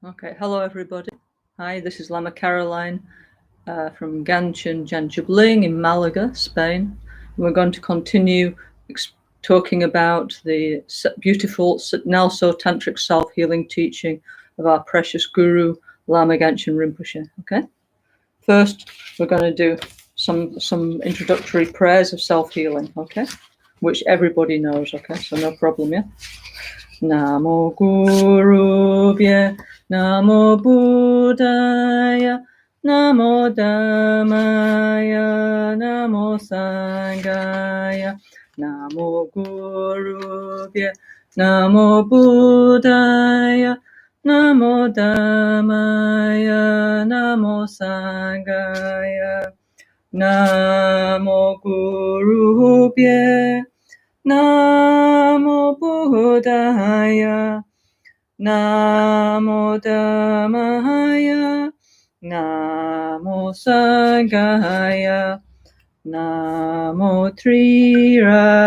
Okay, hello everybody. Hi, this is Lama Caroline from NgalSo Tantric Self-Healing in Malaga, Spain. We're going to continue talking about the beautiful NgalSo Tantric Self-Healing teaching of our precious guru, Lama Caroline Rinpoche. Okay? First, we're going to do some introductory prayers of self-healing, okay? Which everybody knows, okay? So no problem, yeah? Namo Gurubhye, Namo Buddhaya, Namo Dhammaya, Namo Sanghaya, Namo Gurubhye, Namo Buddhaya, Namo Dhammaya, Namo Sanghaya, Namo Gurubhye, Namo Buddhaya, Namo Dhammaya, Namo Sanghaya, Namo Triratnaya,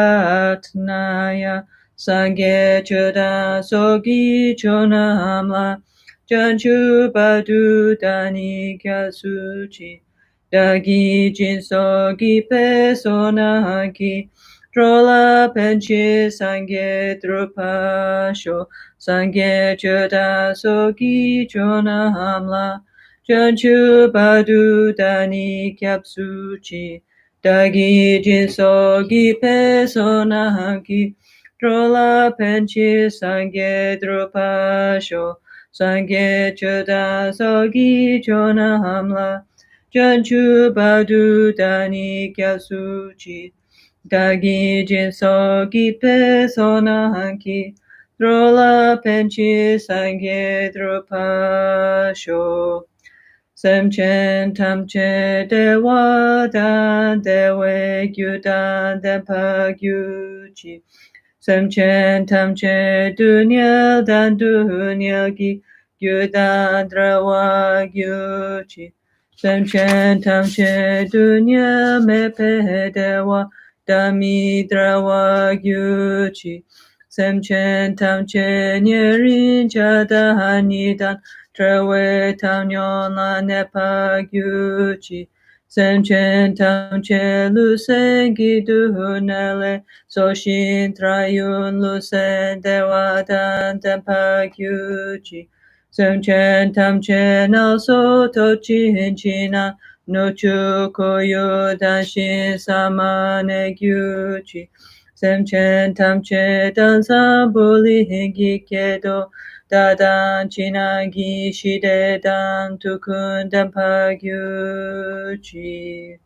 Sangye Chodan Sogi Chonamla, Janchu Badu Dani Kyasuchi, Dagi Jin Sogi Pesonaki, Drola Penchi Sangye Drupasho, Sangye Chodan Sogi Chonamla, Janchu Badu Dani Kyapsuchi, Dagi Jinsogi Pesonaki, Drola Penchi Sangye Drupasho, Sangye Chodan Sogi Chonamla, Janchu Badu Dani Kyasuchi, Dagi Jinsogi Pesonaki, Drola Penchi Sangye Drupasho, Semchen Tamche Dewa Dan Dewe Gyudan Dempa Gyuchi, Semchen Tamche Dunya Dan Dunya Gi Gyudan Drawa Gyuchi, Semchen Tamche Dunya Mepe Dewa Dami Drawa Gyuchi, Semchen Tamche Nyerin Chadahanidan Trewe Tanyon La Nepa Gyuchi, Semchen Tamche Lusen Gidunele, Soshin Trayun Lusen Dewadan Tempa Gyuchi, Semchen Tamche Nalso Tochin China, Nochu Koyo Danshin Samane Gyuchi, Semchen Tamche Dansa Buli Gikedo, Dadan Chinagi Shide Dan Tukun Dampa Gyuchi,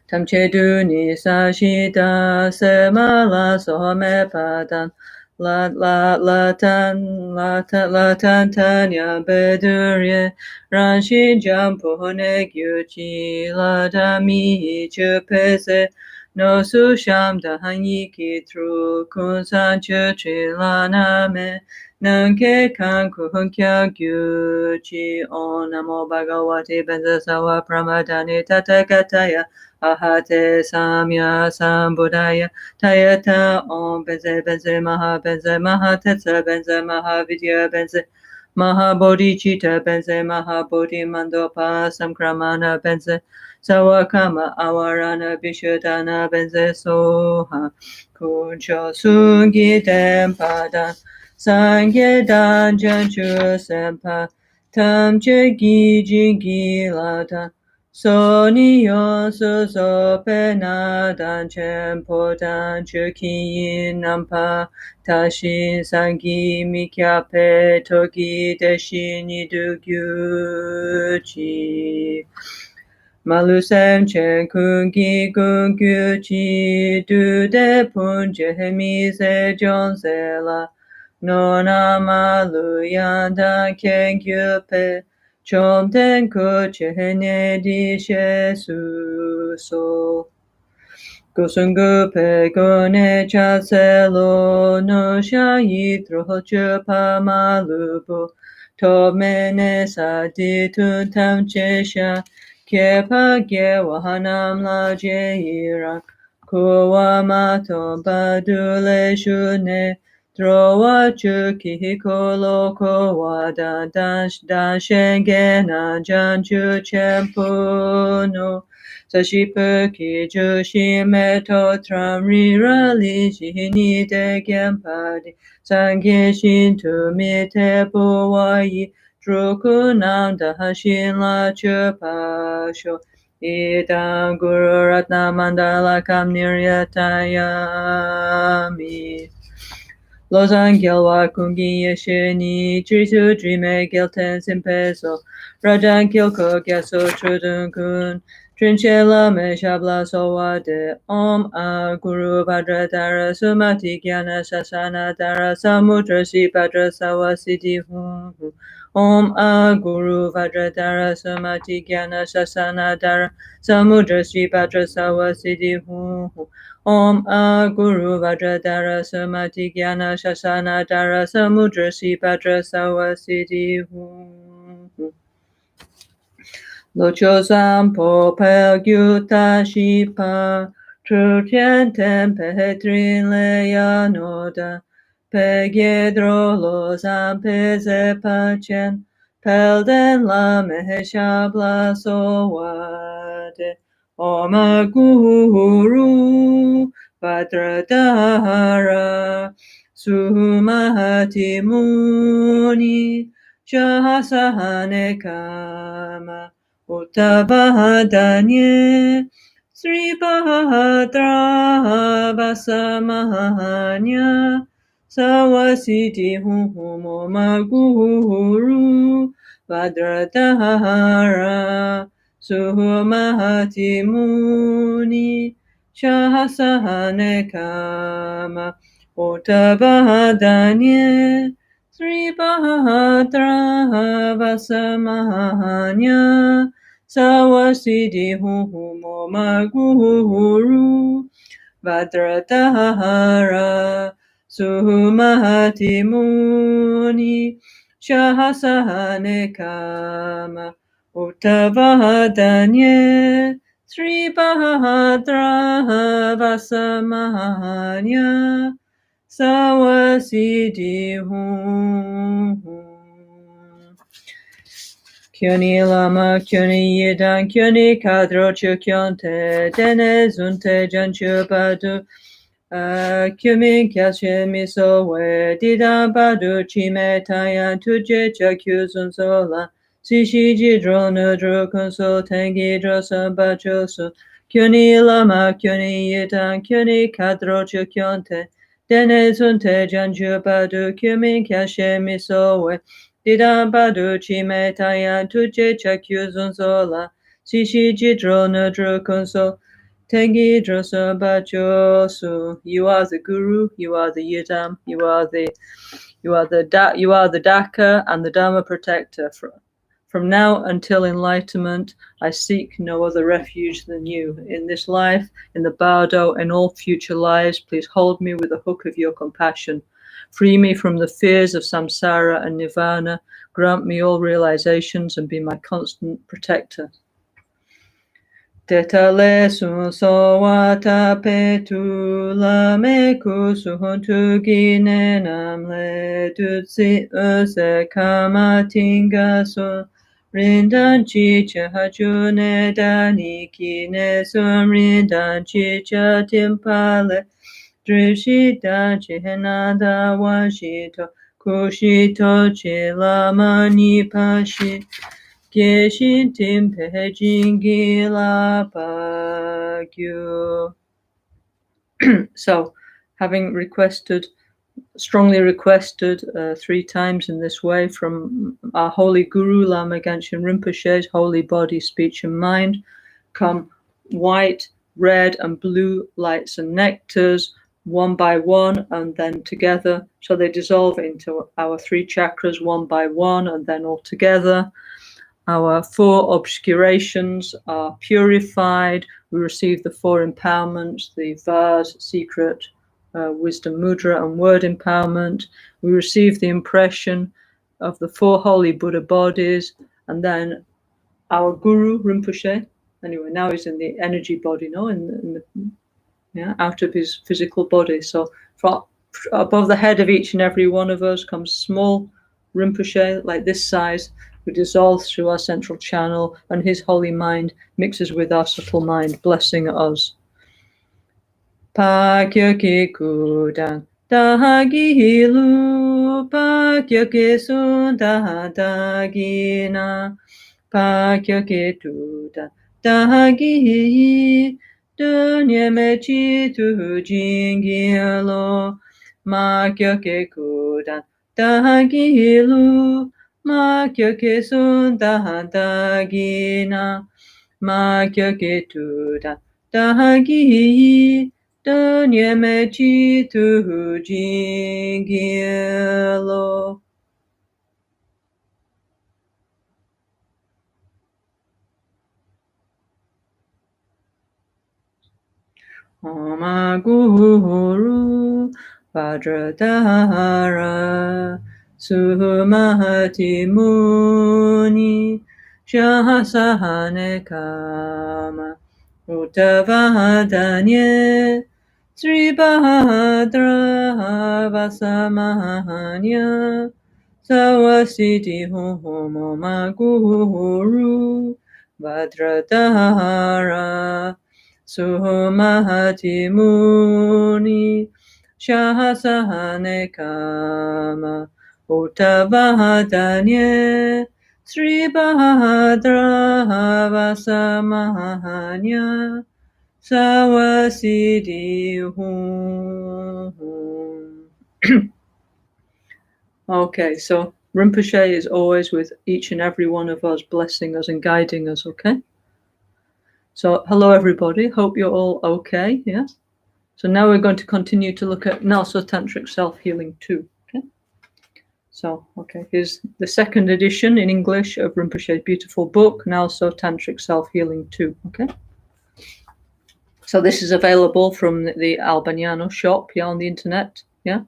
Tamche Duni Sashida Semala Sohame Padan, Latan Tanya Bedurye, Ranshin Jampone Gyuchi, Ladami Chupese, No Susham Dahanyiki Tru Kunsan Chuchi Laname, Nanke Kanku Hunkya Gyuchi, Onamo Bhagavati Benzasawa Pramadani Tatakataya, Ahate Samya Sambudaya, Tayata Om Benze Benze Maha Tetsa Benze Maha Vidya Benze Maha Bodhicitta Benze Maha Bodhi Mandopa Samkramana Benze Sawakama Awarana Vishuddhana Benze Soha Kuncho Sungi Dempada Sangye Danjan Chu Sempa Tamche Giji Gilata Soni yosu so pena dan chenpo dan chukin nampa tashin sangi mikyape togi deshin idugyuchi. Malusem chen kungi gungyuchi du de punje hemise jonsela nona malu yandan kengyupe. Chomten kochene di shesu so. Gosungu pe gone chaselo no shayi trocho pa malubo. To mene sa di tun tam chesha. Kepa ge wahanam la jeira. Kuwa mato badule shune. Drowa chuki koloko wada dash dashengena janju chempuno. Sashipuki jushi meto tramri rali jini de genpadi. Sangye shintu mite buwayi. Drukunam dahashin la chupasho. Idam Guru Ratna Mandala Kam Niryatayami. Lozan Gilwa Kungi Yeshini Trisu Drime Gilten Simpeso Rajan Kilko Gyaso Trudun Kun Trinchela Me Shabla Sowade Om A Guru Bhadra Dara Sumati Gyana Sasana Dara Samudra Si Bhadra Sawasiti Hum Om A Guru Bhadra Dara Sumati Gyana Sasana Dara Samudra Si Bhadra Sawasiti Hum Om A Guru Vajradhara Samati Gyana Shasana Dara Samudra Si Bhadra Sawasiti Hum Locho Sampo Pel Gyuta Shipa Trutian Tempe Trin Leya Noda Pegyedro Lo Zampe Zepachen Pelden La Meheshabla Sowade Om Guru Vajradhara Sumahati Muni Shahasahane Kama Uttavadanye Sri Bhadra Vasamahanya Sawasiti Humo Maguru Vajradhara Suhumahati Muni Shahasahane Kama Uttavadanye Sri Bhadra Vasamahanya Sawasiti Humo Maguru Vajradhara Suhumahati Muni Shahasahane Kama Uttavadanye Sri Bhadra Vasamahanya Sawasiti Hum Kyoni Lama Kyoni Yedan Kyoni Kadro Chukyonte Dene Zunte Janchu Badu Kyumin Kyashe Miso We Didan Badu Chime Tayan Tuje Chakyu Zunzola Sishi Jidro Nudro Kunso Tengi Drosa Bachosu Kyoni Lama Kyoni Yedan Kyoni Kadro Chukyonte Dene Zunte Janchu Badu Kyumin Kyashe Miso We Didan Badu Chime Tayan Tuje Chakyu Zunzola Sishi Jidro Nudro Kunso Tengi Drosa Bachosu. You are the Guru, you are the Yidam, you are the Daka and the Dharma protector. From now until enlightenment, I seek no other refuge than you. In this life, in the bardo, in all future lives, please hold me with the hook of your compassion. Free me from the fears of samsara and nirvana. Grant me all realizations and be my constant protector. Tetale sowata petu lame kusuhuntu ginenam le tutsi use kamatinga so rindan chicha hajune dani kine sum rindan chicha timpale drishita chihenada washito kushito chilamani pashi Geshin Timpe Jingila Pagyu. So, having strongly requested 3 times in this way from our holy Guru Lama Gangchen Rinpoche's holy body, speech and mind, come white, red and blue lights and nectars, one by one, and then together. So they dissolve into our 3 chakras one by one, and then all together. Our 4 obscurations are purified. We receive the 4 empowerments, the Vase, secret, wisdom mudra, and word empowerment. We receive the impression of the 4 holy Buddha bodies, and then our Guru Rinpoche. Anyway, now he's in the energy body, out of his physical body. So above the head of each and every one of us comes small Rinpoche, like this size, who dissolves through our central channel, and his holy mind mixes with our subtle mind, blessing us. Pakyoke kudan dahagilu, pakyoke sunda dagina, pakyoke tudan dahagi, dunyemechi tu jingilo, makyoke kudan dahagilu, makyoke sunda dagina, makyoke tudan dahagi, dunyemechi tu jingilo. Oma Guru Vajradhara Sumati Muni Shahasahane Kama Uttavadanye Sri Bahadra Vasamahanya Sawasiti Homa Guru Vajradhara Suhumahati Muni Shahasahane Kama Uttavadanye Sri Bahadra Vasamahanya Sawasidi Okay, so Rinpoche is always with each and every one of us, blessing us and guiding us, okay? So, hello everybody, hope you're all okay, yes? So now we're going to continue to look at NgalSo Tantric Self-Healing 2, okay? So, okay, here's the second edition in English of Rinpoche's beautiful book, NgalSo Tantric Self-Healing 2, okay? So this is available from the Albaniano shop, yeah, on the internet, yeah?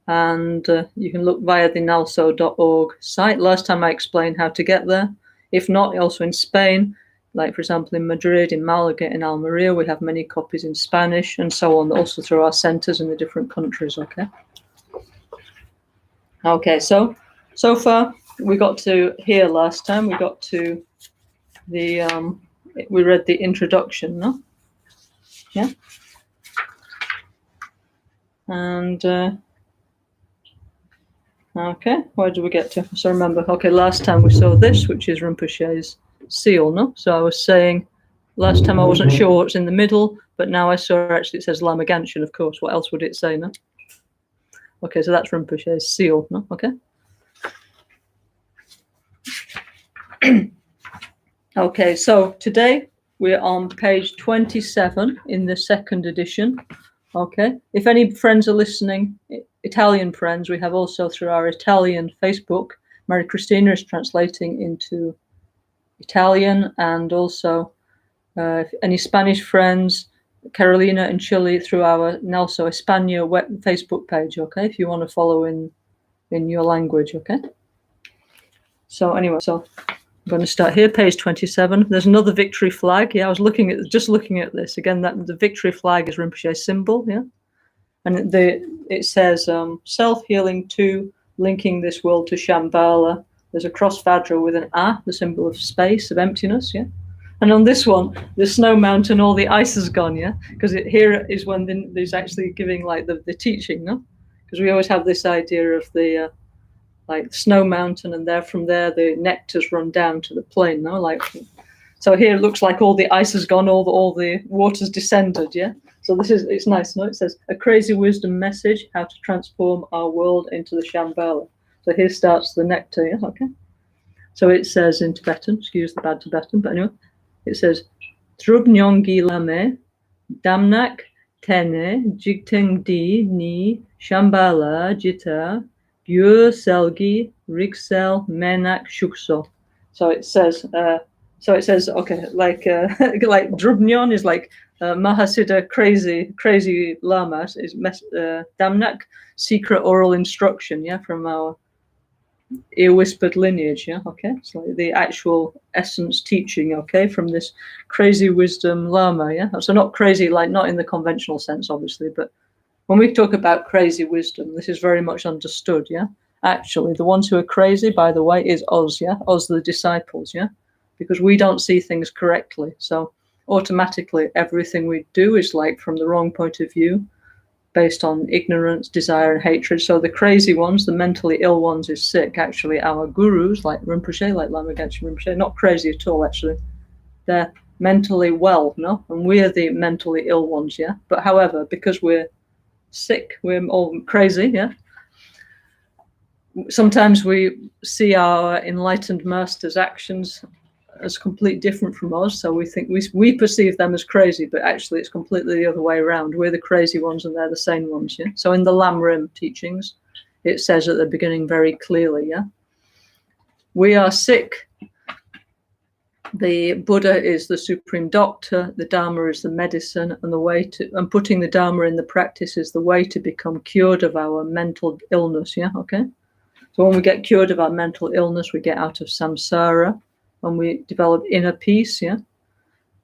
And you can look via the ngalso.org site. Last time I explained how to get there. If not, also in Spain, like for example in Madrid, in Malaga, in Almeria, we have many copies in Spanish and so on, also through our centers in the different countries, okay? Okay, so far we got to here last time. We got to the, we read the introduction, no? Yeah? And, okay, where did we get to? So remember, okay, last time we saw this, which is Rinpoche's seal, no? So I was saying, last time I wasn't sure what's in the middle, but now I saw actually it says Lama Caroline, of course. What else would it say, no? Okay, so that's Rinpoche's seal, no? Okay. Okay, so today we're on page 27 in the second edition. Okay, if any friends are listening, Italian friends, we have also through our Italian Facebook, Mary Christina is translating into Italian, and also if any Spanish friends, Carolina in Chile, through our NgalSo España Facebook page, okay, if you want to follow in your language, okay? So anyway, so I'm going to start here, page 27. There's another victory flag. Yeah, I was just looking at this again. That the victory flag is Rinpoche's symbol. Yeah, and it says self-healing 2, linking this world to Shambhala. There's a cross vajra with an A, the symbol of space, of emptiness. Yeah, and on this one, the snow mountain, all the ice is gone. Yeah, because here is when there's actually giving like the teaching. No, because we always have this idea of the like snow mountain, and from there the nectars run down to the plain, no? Like, so here it looks like all the ice has gone, all the water's descended, yeah? So it's nice, no? It says, a crazy wisdom message, how to transform our world into the Shambhala. So here starts the nectar, yeah, okay? So it says in Tibetan, excuse the bad Tibetan, but anyway, it says, Trubnyongi lame, damnak tene, jigteng di ni, Shambhala jita, Gyur Selgi Riksel Menak Shukso. So it says, okay, like like Drubnyon is like Mahasiddha, crazy lamas, is Damnak, secret oral instruction, yeah, from our ear whispered lineage, yeah, okay, so like the actual essence teaching, okay, from this crazy wisdom lama, yeah, so not crazy, like not in the conventional sense, obviously, but when we talk about crazy wisdom, this is very much understood, yeah? Actually, the ones who are crazy, by the way, is us, yeah? Us, the disciples, yeah? Because we don't see things correctly. So automatically, everything we do is like from the wrong point of view, based on ignorance, desire, and hatred. So the crazy ones, the mentally ill ones, is sick. Actually, our gurus, like Rinpoche, like Lama Caroline Rinpoche, not crazy at all, actually. They're mentally well, no? And we're the mentally ill ones, yeah? But however, because we're sick, we're all crazy, yeah? Sometimes we see our enlightened masters' actions as completely different from us, so we think we perceive them as crazy, but actually it's completely the other way around. We're the crazy ones and they're the sane ones, yeah? So in the Lam Rim teachings, it says at the beginning very clearly, yeah? We are sick. The Buddha is the supreme doctor, the Dharma is the medicine, and putting the Dharma in the practice is the way to become cured of our mental illness, yeah? Okay? So when we get cured of our mental illness, we get out of samsara, and we develop inner peace, yeah?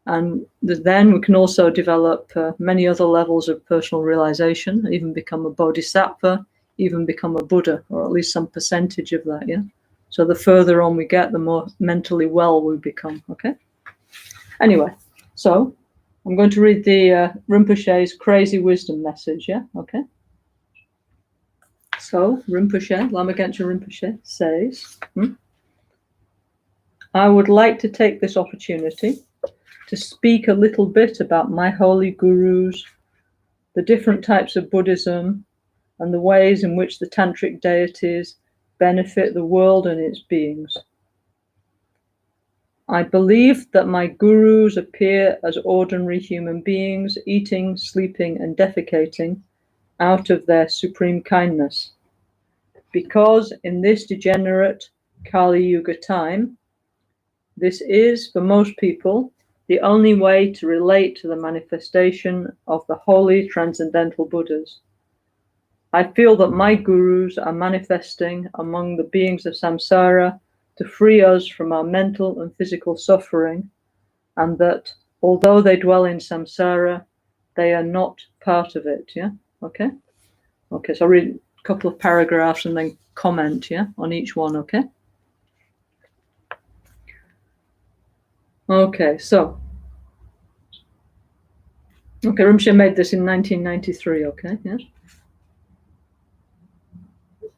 And then we can also develop many other levels of personal realization, even become a bodhisattva, even become a Buddha, or at least some percentage of that, yeah? So the further on we get, the more mentally well we become, okay? Anyway, so I'm going to read the Rinpoche's crazy wisdom message, yeah? Okay? So Rinpoche, Lama Caroline Rinpoche says, I would like to take this opportunity to speak a little bit about my holy gurus, the different types of Buddhism, and the ways in which the tantric deities benefit the world and its beings. I believe that my gurus appear as ordinary human beings, eating, sleeping, and defecating out of their supreme kindness. Because in this degenerate Kali Yuga time, this is, for most people, the only way to relate to the manifestation of the holy transcendental Buddhas. I feel that my gurus are manifesting among the beings of samsara to free us from our mental and physical suffering, and that although they dwell in samsara, they are not part of it, yeah? Okay? Okay, so I'll read a couple of paragraphs and then comment, yeah, on each one, okay? Okay, so Rinpoche made this in 1993, okay, yeah?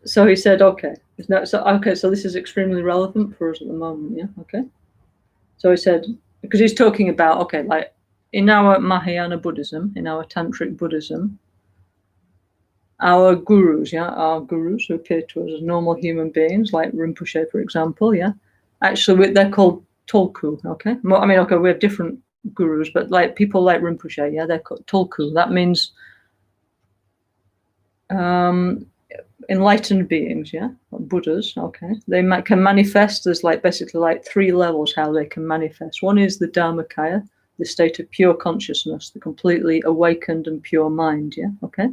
So he said, so this is extremely relevant for us at the moment, yeah, okay? So he said, because he's talking about, okay, like in our Mahayana Buddhism, in our Tantric Buddhism, our gurus who appear to us as normal human beings, like Rinpoche, for example, yeah, actually they're called Tulku, okay? I mean, okay, we have different gurus, but like people like Rinpoche, yeah, they're called Tulku. That means enlightened beings, yeah, Buddhas, okay? They can manifest. There's like basically like three levels how they can manifest. One is the Dharmakaya, the state of pure consciousness, the completely awakened and pure mind, yeah, okay?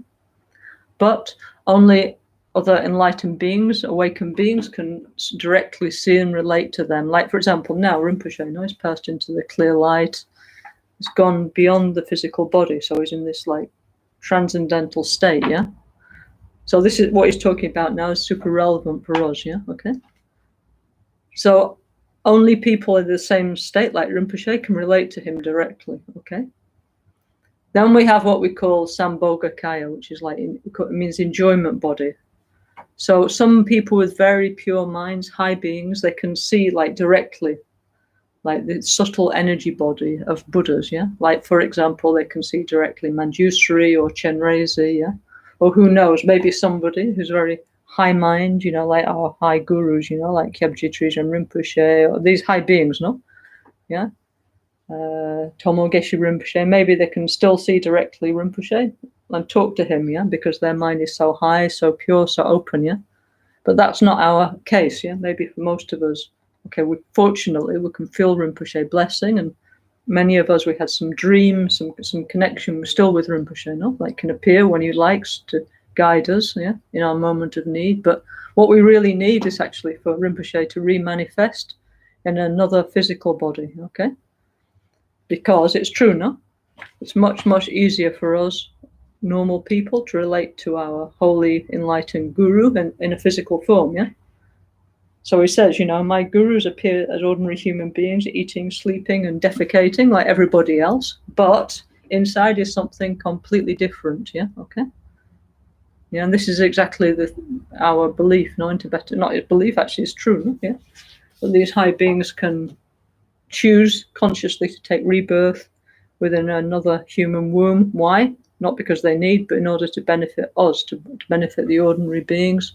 But only other enlightened beings, awakened beings, can directly see and relate to them. Like, for example, now Rinpoche, he's passed into the clear light. He's gone beyond the physical body, so he's in this like transcendental state, yeah? So this is what he's talking about now, is super relevant for us, yeah? Okay? So only people in the same state like Rinpoche can relate to him directly, okay? Then we have what we call Sambhogakaya, which is like, it means enjoyment body. So some people with very pure minds, high beings, they can see like directly, like the subtle energy body of Buddhas, yeah? Like, for example, they can see directly Manjusri or Chenrezig, yeah? Or who knows, maybe somebody who's very high mind, like our high gurus, like Kyabje Trijang Rinpoche, or these high beings, no? Yeah? Tomo Geshe Rinpoche, maybe they can still see directly Rinpoche and talk to him, yeah, because their mind is so high, so pure, so open, yeah. But that's not our case, yeah. Maybe for most of us, okay, fortunately we can feel Rinpoche blessing, and many of us, we had some dreams, some connection still with Rinpoche, no, like can appear when he likes to guide us, yeah, in our moment of need. But what we really need is actually for Rinpoche to re-manifest in another physical body, okay? Because it's true, no? It's much, much easier for us normal people to relate to our holy enlightened guru in a physical form, yeah? So he says, my gurus appear as ordinary human beings, eating, sleeping, and defecating like everybody else, but inside is something completely different, yeah? Okay? Yeah, and this is exactly our belief, in Tibetan, not belief, actually, it's true, no? Yeah? That these high beings can choose consciously to take rebirth within another human womb. Why? Not because they need, but in order to benefit us, to benefit the ordinary beings,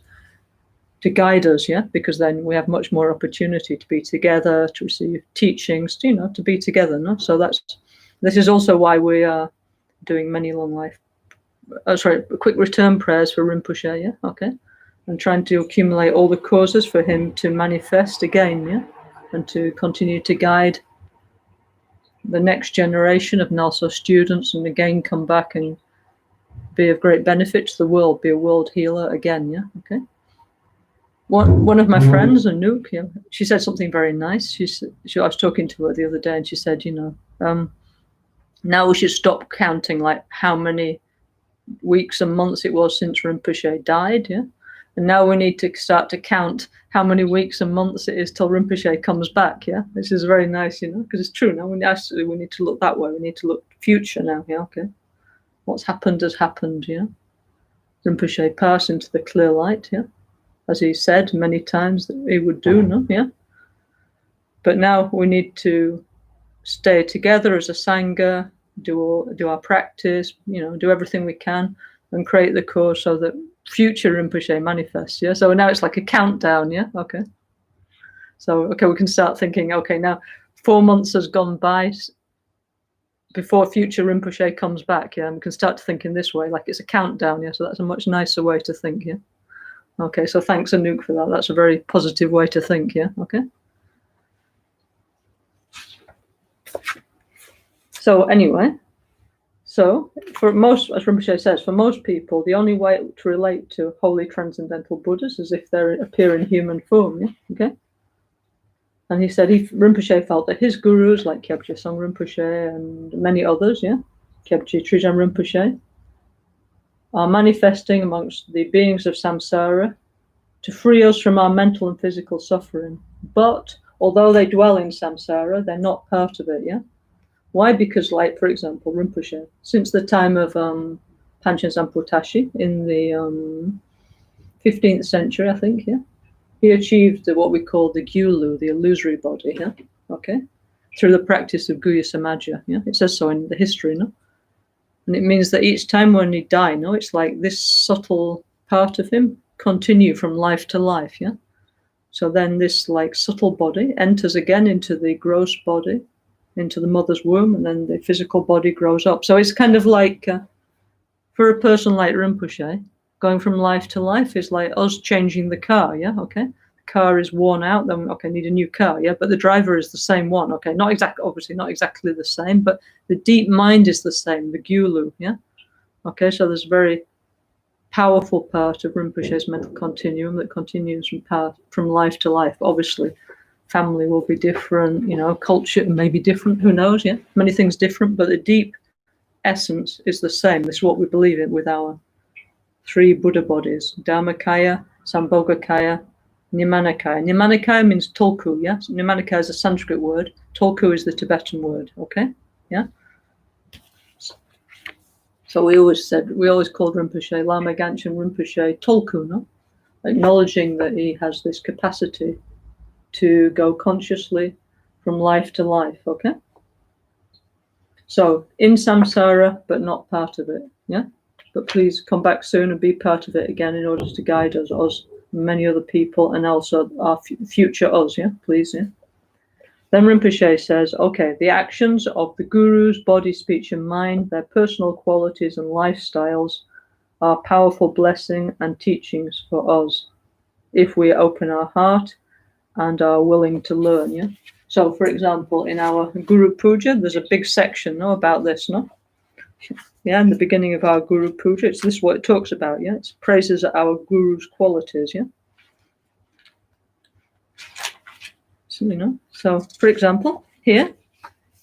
to guide us, yeah? Because then we have much more opportunity to be together, to receive teachings, to be together, no? So this is also why we are doing many long life, quick return prayers for Rinpoche, yeah? Okay? And trying to accumulate all the causes for him to manifest again, yeah? And to continue to guide the next generation of NgalSo students, and again come back and be of great benefit to the world, be a world healer again, yeah? Okay? One of my friends, Anouk, yeah, she said something very nice. I was talking to her the other day, and she said, now we should stop counting like how many weeks and months it was since Rinpoche died, yeah? And now we need to start to count how many weeks and months it is till Rinpoche comes back, yeah? This is very nice, because it's true now. We need to look that way. We need to look future now, yeah? Okay? What's happened has happened, yeah? Rinpoche passed into the clear light, yeah? As he said many times that he would do, no? Yeah? But now we need to stay together as a Sangha, do our practice, do everything we can, and create the course so that future Rinpoche manifests, yeah? So now it's like a countdown, yeah? Okay. So, we can start thinking, now 4 months has gone by before future Rinpoche comes back, yeah? And we can start to think in this way, like it's a countdown, yeah? So that's a much nicer way to think, yeah? Okay, so thanks, Anouk, for that. That's a very positive way to think, yeah? Okay. So anyway, for most, as Rinpoche says, for most people, the only way to relate to holy transcendental Buddhas is if they appear in human form, yeah? Okay. And he said Rinpoche felt that his gurus, like Kyabje Song Rinpoche and many others, yeah, Kyabje Trijang Rinpoche, are manifesting amongst the beings of samsara to free us from our mental and physical suffering. But although they dwell in samsara, they're not part of it, yeah? Why? Because, like, for example, Rinpoche, since the time of Panchen Sampo Tashi in the 15th century, I think, yeah, he achieved what we call the gyulu, the illusory body, yeah, okay, through the practice of Guya Samaja, yeah. It says so in the history, no? And it means that each time when he died, no, it's like this subtle part of him continue from life to life, yeah. So then this like subtle body enters again into the gross body, into the mother's womb, and then the physical body grows up. So it's kind of like, for a person like Rinpoche, going from life to life is like us changing the car, yeah, okay? The car is worn out, then, okay, need a new car, yeah? But the driver is the same one, okay? Obviously not exactly the same, but the deep mind is the same, the gyulu, yeah? Okay, so there's a very powerful part of Rinpoche's mental continuum that continues from life to life. Obviously, family will be different, culture may be different, who knows, yeah? Many things different, but the deep essence is the same. This is what we believe in with our 3 Buddha bodies: Dharmakaya, Sambhogakaya, Nimanakaya. Nimanakaya means tolku, yeah? So Nimanakaya is a Sanskrit word. Tolku is the Tibetan word, okay? Yeah? So we always called Rinpoche Lama Ganchen Rinpoche Tolku, no? Acknowledging that he has this capacity to go consciously from life to life, okay? So in samsara, but not part of it, yeah? But please come back soon and be part of it again in order to guide us, many other people, and also our future us, yeah? Please, yeah? Then Rinpoche says, okay, the actions of the gurus, body, speech, and mind, their personal qualities and lifestyles are powerful blessing and teachings for us if we open our heart and are willing to learn, yeah? So, for example, in our Guru Puja, there's a big section, about this, no? Yeah, in the beginning of our Guru Puja, this is what it talks about, yeah? It praises our Guru's qualities, yeah? So, so for example, here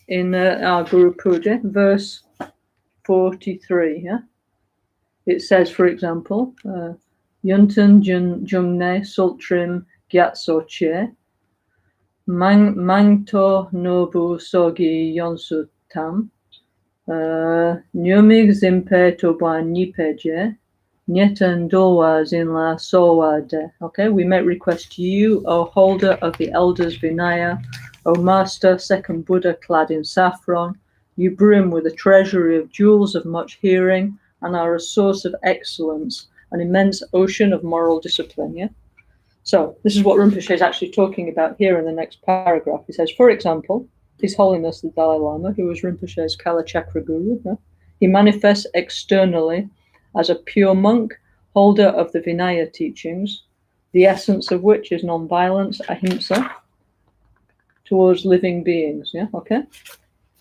in our Guru Puja, verse 43, yeah? it says, for example, Yunten Jungne Sultrim Gyatso Che Mangto Nobu Sogi Yonsu Tam Nyumig Zimpe Toba Nipeje Nyetan Dowa Zinla Sowa De. Okay, we make request to you, O holder of the elders Vinaya, O master, second Buddha clad in saffron, you brim with a treasury of jewels of much hearing and are a source of excellence, an immense ocean of moral discipline. Yeah. So this is what Rinpoche is actually talking about here in the next paragraph. He says, for example, His Holiness the Dalai Lama, who was Rinpoche's Kalachakra guru, he manifests externally as a pure monk, holder of the Vinaya teachings, the essence of which is non-violence, ahimsa, towards living beings. Yeah, okay.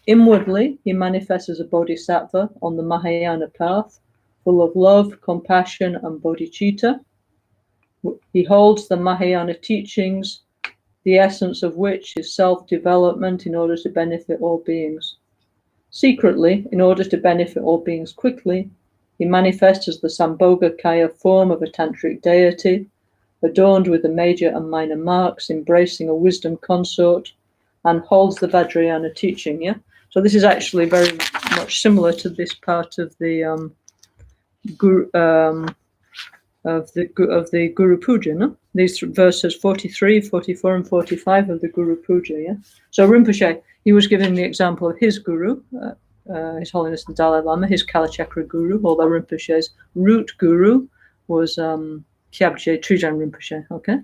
Inwardly, he manifests as a bodhisattva on the Mahayana path, full of love, compassion, and bodhicitta. He holds the Mahayana teachings, the essence of which is self-development in order to benefit all beings. Secretly, in order to benefit all beings quickly, he manifests as the Sambhogakaya form of a tantric deity, adorned with the major and minor marks, embracing a wisdom consort, and holds the Vajrayana teaching. Yeah. So this is actually very much similar to this part of the Guru of the Guru Puja. No? These verses 43, 44, and 45 of the Guru Puja. Yeah. So Rinpoche, he was giving the example of his guru, His Holiness the Dalai Lama, his Kalachakra guru, although Rinpoche's root guru was Kyabje Trijang Rinpoche. Okay.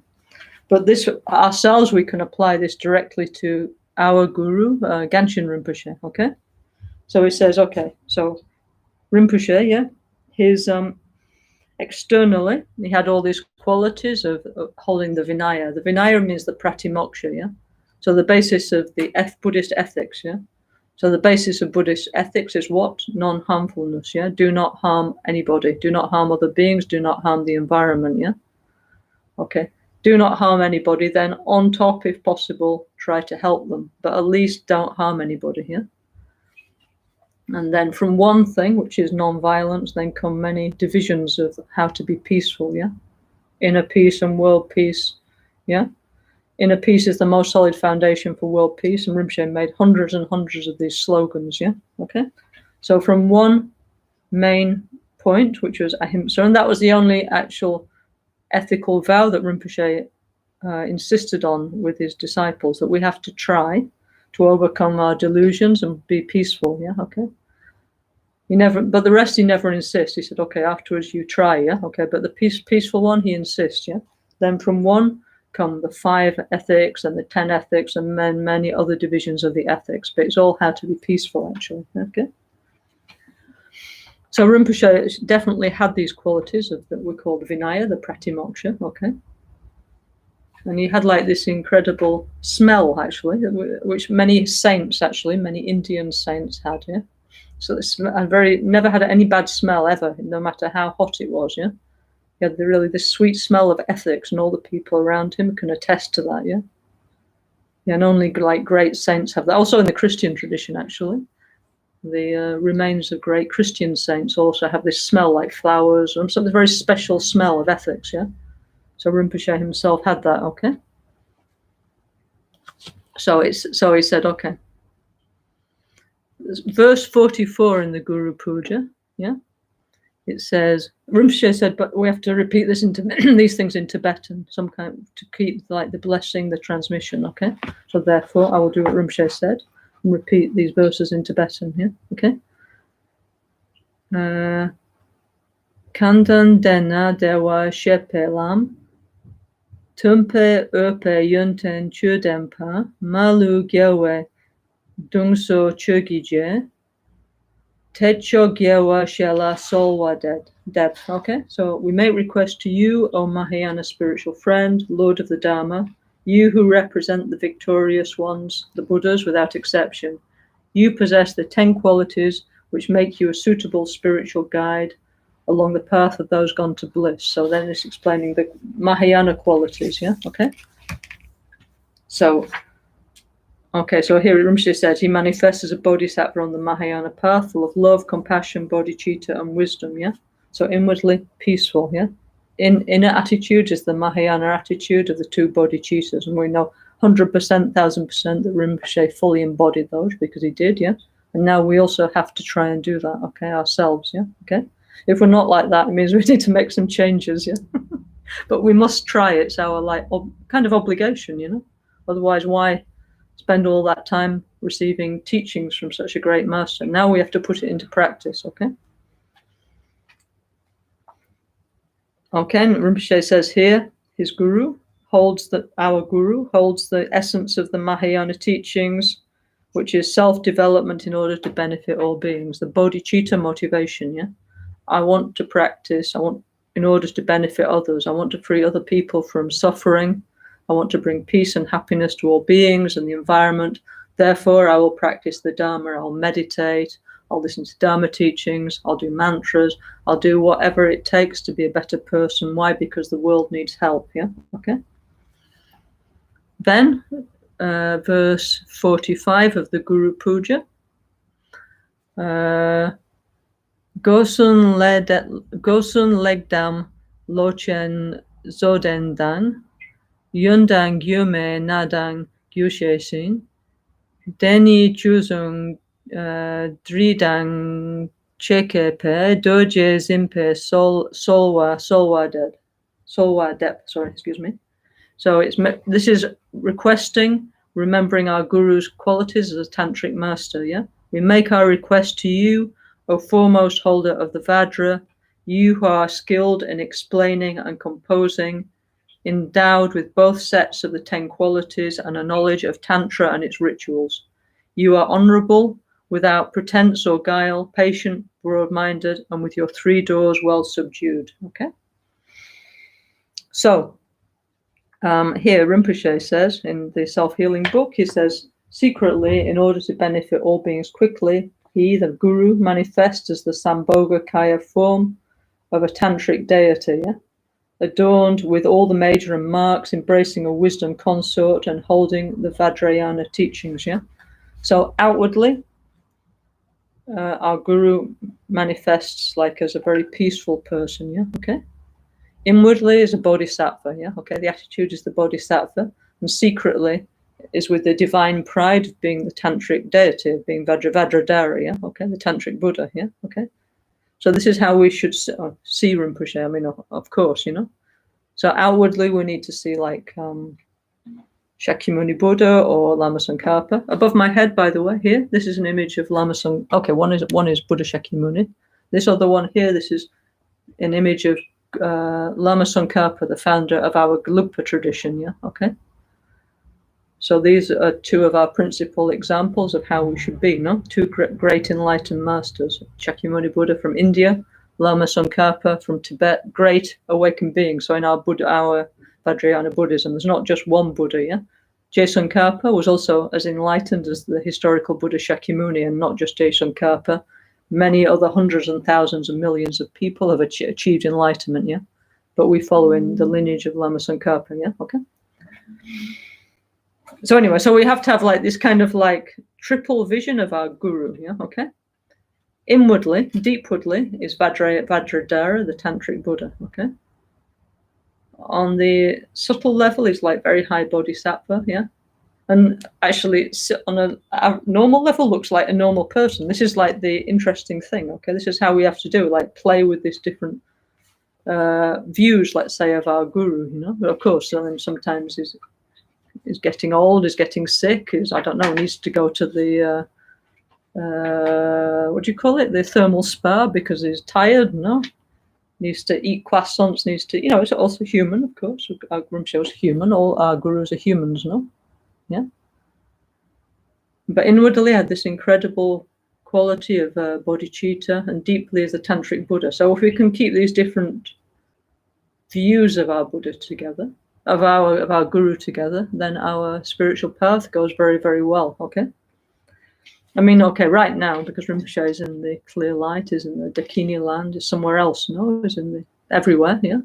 But this ourselves, we can apply this directly to our guru, Ganshin Rinpoche. Okay. So he says, okay, so Rinpoche, yeah, his externally, he had all these qualities of holding the Vinaya. The Vinaya means the Pratimoksha, yeah. So the basis of the Buddhist ethics, yeah. So the basis of Buddhist ethics is what? Non-harmfulness, yeah. Do not harm anybody. Do not harm other beings. Do not harm the environment, yeah. Okay. Do not harm anybody. Then on top, if possible, try to help them. But at least don't harm anybody, yeah. And then from one thing, which is non-violence, then come many divisions of how to be peaceful, yeah? Inner peace and world peace, yeah? Inner peace is the most solid foundation for world peace, and Rinpoche made hundreds and hundreds of these slogans, yeah? Okay? So from one main point, which was ahimsa, and that was the only actual ethical vow that Rinpoche insisted on with his disciples, that we have to try to overcome our delusions and be peaceful, yeah? Okay? But the rest he never insists. He said, okay, afterwards you try, yeah? Okay, but the peaceful one, he insists, yeah? Then from one come the 5 ethics and the 10 ethics and many other divisions of the ethics, but it's all how to be peaceful, actually, okay? So Rinpoche definitely had these qualities of that we call the Vinaya, the Pratimoksha, okay? And he had like this incredible smell, actually, which many saints, actually, many Indian saints had, yeah? So it's never had any bad smell ever, no matter how hot it was, yeah? He had this sweet smell of ethics, and all the people around him can attest to that, yeah? Yeah, and only like great saints have that. Also in the Christian tradition, actually, the remains of great Christian saints also have this smell like flowers, or something very special smell of ethics, yeah? So Rinpoche himself had that, okay? So he said, okay. Verse 44 in the Guru Puja, yeah? It says, Rinpoche said, but we have to repeat this these things in Tibetan, some kind to keep like the blessing, the transmission, okay? So therefore, I will do what Rinpoche said and repeat these verses in Tibetan, yeah? Okay? Kandan dena dewa shepelam tumpe urpe yunten chudempa malu gyewe dungso chugije Techo Gyewa Shela Solwa Deb. Okay, so we make request to you, O Mahayana spiritual friend, Lord of the Dharma, you who represent the victorious ones, the Buddhas without exception. You possess the 10 qualities which make you a suitable spiritual guide along the path of those gone to bliss. So then it's explaining the Mahayana qualities, yeah? Okay. So here Rinpoche says he manifests as a bodhisattva on the Mahayana path, full of love, compassion, bodhicitta, and wisdom, yeah? So inwardly peaceful, yeah? Inner attitude is the Mahayana attitude of the two bodhicittas, and we know 100%, 1000% that Rinpoche fully embodied those because he did, yeah? And now we also have to try and do that, okay, ourselves, yeah? Okay? If we're not like that, it means we need to make some changes, yeah? But we must try. It's our kind of obligation, you know? Otherwise, why spend all that time receiving teachings from such a great master? Now we have to put it into practice, okay? Okay, and Rinpoche says here, his guru our guru holds the essence of the Mahayana teachings, which is self-development in order to benefit all beings, the bodhicitta motivation, yeah? I want to practice, in order to benefit others. I want to free other people from suffering. I want to bring peace and happiness to all beings and the environment. Therefore, I will practice the Dharma. I'll meditate. I'll listen to Dharma teachings. I'll do mantras. I'll do whatever it takes to be a better person. Why? Because the world needs help. Yeah. Okay. Then, verse 45 of the Guru Puja. Gosun legdam lochen zodendang, yundang yume nadang gyushesin, deni chuzung dridang chekepe doje zimpe solwa dep. Sorry, excuse me. So this is requesting, remembering our Guru's qualities as a tantric master. Yeah, we make our request to you, O foremost holder of the Vajra, you who are skilled in explaining and composing, endowed with both sets of the 10 qualities and a knowledge of Tantra and its rituals. You are honorable, without pretense or guile, patient, broad-minded, and with your 3 doors well subdued. Okay? So, here Rinpoche says, in the Self-Healing book, he says, secretly, in order to benefit all beings quickly, he, the Guru, manifests as the Sambhoga Kaya form of a tantric deity, yeah? Adorned with all the major and marks, embracing a wisdom consort and holding the Vajrayana teachings. Yeah. So outwardly, our Guru manifests like as a very peaceful person. Yeah. Okay. Inwardly is a bodhisattva. Yeah. Okay. The attitude is the bodhisattva, and secretly is with the divine pride of being the tantric deity, of being Vajradhara. Yeah. Okay. The tantric Buddha. Yeah. Okay. So this is how we should see Rinpoche. I mean, of course, you know. So outwardly, we need to see like Shakyamuni Buddha or Lama Tsongkhapa. Above my head, by the way, here, this is an image of Lama Tsongkhapa. Okay, one is Buddha Shakyamuni. This other one here, this is an image of Lama Tsongkhapa, the founder of our Gelugpa tradition. Yeah, okay. So these are 2 of our principal examples of how we should be, no? 2 great enlightened masters, Shakyamuni Buddha from India, Lama Tsongkhapa from Tibet, great awakened beings. So in our Vajrayana Buddhism, there's not just one Buddha, yeah? Je Tsongkhapa was also as enlightened as the historical Buddha Shakyamuni, and not just Je Tsongkhapa. Many other hundreds and thousands and millions of people have achieved enlightenment, yeah? But we follow in the lineage of Lama Tsongkhapa, yeah? Okay. So anyway, so we have to have like this kind of like triple vision of our Guru, yeah, okay? Inwardly, deepwardly is Vajradhara, the tantric Buddha, okay? On the subtle level is like very high bodhisattva, yeah? And actually on a normal level looks like a normal person. This is like the interesting thing, okay? This is how we have to do, like play with these different views, let's say, of our Guru, you know? But of course, sometimes is getting old, is getting sick, I don't know, needs to go to the, what do you call it? The thermal spa because he's tired, no? Needs to eat croissants, needs to, you know, it's also human, of course. Our Rinpoche is human, all our Gurus are humans, no? Yeah? But inwardly had this incredible quality of bodhicitta, and deeply as a tantric Buddha. So if we can keep these different views of our Buddha together, of our Guru together, then our spiritual path goes very, very well, okay? I mean, okay, right now, because Rinpoche is in the clear light, is in the Dakini land, is somewhere else, no? Is in everywhere, yeah?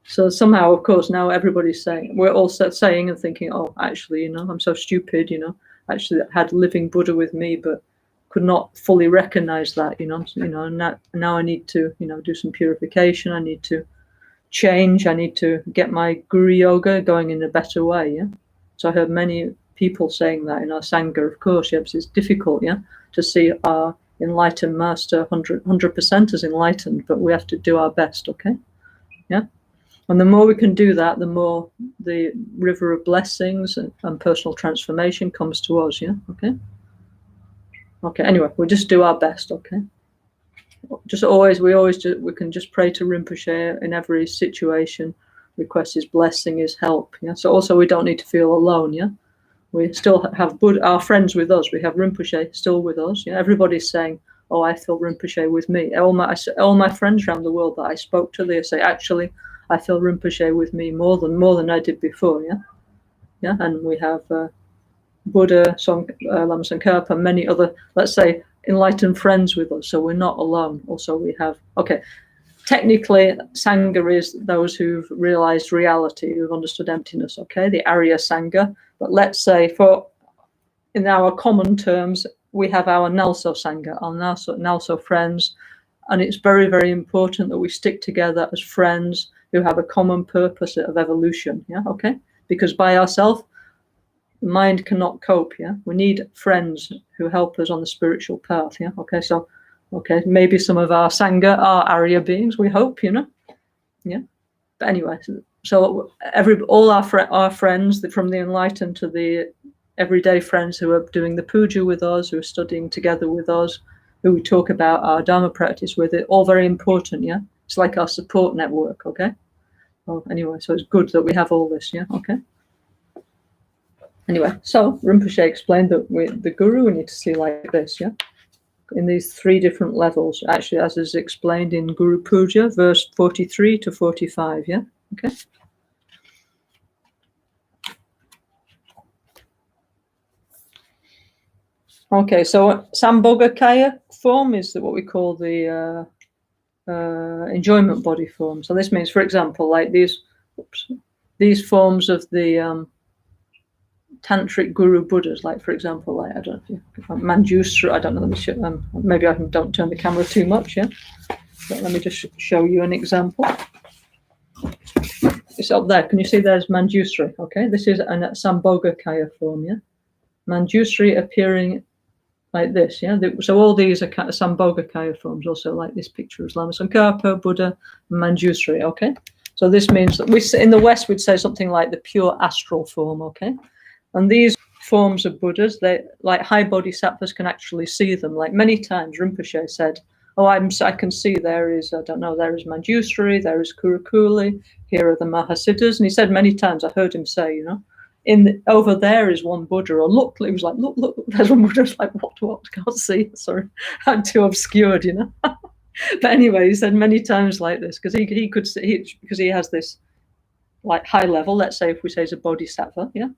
So somehow, of course, now everybody's saying, we're all saying and thinking, oh, actually, you know, I'm so stupid, you know, actually I had living Buddha with me, but could not fully recognize that, now I need to, do some purification. I need to change. I need to get my guru yoga going in a better way. Yeah. So I heard many people saying that in our Sangha, of course, yeah, because it's difficult, yeah, to see our enlightened master 100% as enlightened, but we have to do our best, okay? Yeah. And the more we can do that, the more the river of blessings and personal transformation comes to us, yeah, okay? Okay, anyway, we'll just do our best, okay? We can just pray to Rinpoche in every situation, request his blessing, his help, yeah? So also we don't need to feel alone, yeah? We still have our friends with us. We have Rinpoche still with us. Yeah? Everybody's saying, oh, I feel Rinpoche with me. All my friends around the world that I spoke to, they say, actually, I feel Rinpoche with me more than I did before. Yeah, yeah. And we have Buddha, Lama Tsongkhapa, many other, let's say, enlightened friends with us. So we're not alone. Also, we have, okay, technically, Sangha is those who've realized reality, who've understood emptiness, okay? The Arya Sangha. But let's say, in our common terms, we have our NgalSo Sangha, our NgalSo friends. And it's very, very important that we stick together as friends who have a common purpose of evolution, yeah, okay? Because by ourselves, the mind cannot cope, yeah? We need friends who help us on the spiritual path, yeah? Okay, so, okay, maybe some of our Sangha are Arya beings, we hope, yeah? But anyway, so all our friends, from the enlightened to the everyday friends who are doing the puja with us, who are studying together with us, who we talk about our Dharma practice with, it all very important, yeah? It's like our support network, okay? Well, anyway, so it's good that we have all this, yeah? Okay? Anyway, so Rinpoche explained that the guru we need to see like this, yeah? In these 3 different levels, actually, as is explained in Guru Puja, verse 43 to 45, yeah? Okay? Okay, so Sambhogakaya form is what we call the enjoyment body form. So this means, for example, like these forms of the Tantric Guru Buddhas, like, for example, like, I don't know, Manjusri, I don't know, let me show, maybe I don't turn the camera too much, yeah? But let me just show you an example. It's up there. Can you see there's Manjusri? Okay, this is a Sambhogakaya form, yeah? Manjusri appearing like this, yeah? So all these are kind of Sambhogakaya forms, also like this picture of Lama Tsongkhapa, Buddha, Manjusri, okay? So this means that in the West, we'd say something like the pure astral form, okay? And these forms of Buddhas, they like high bodhisattvas can actually see them. Like many times Rinpoche said, oh, I can see there is, I don't know, there is Manjusri, there is Kurukuli, here are the Mahasiddhas. And he said many times, I heard him say, over there is one Buddha, or look, it was like, look, there's one Buddha. It's like, what, can't see, sorry, I'm too obscured, But anyway, he said many times like this, because he could see, because he has this like high level, let's say if we say he's a bodhisattva, yeah?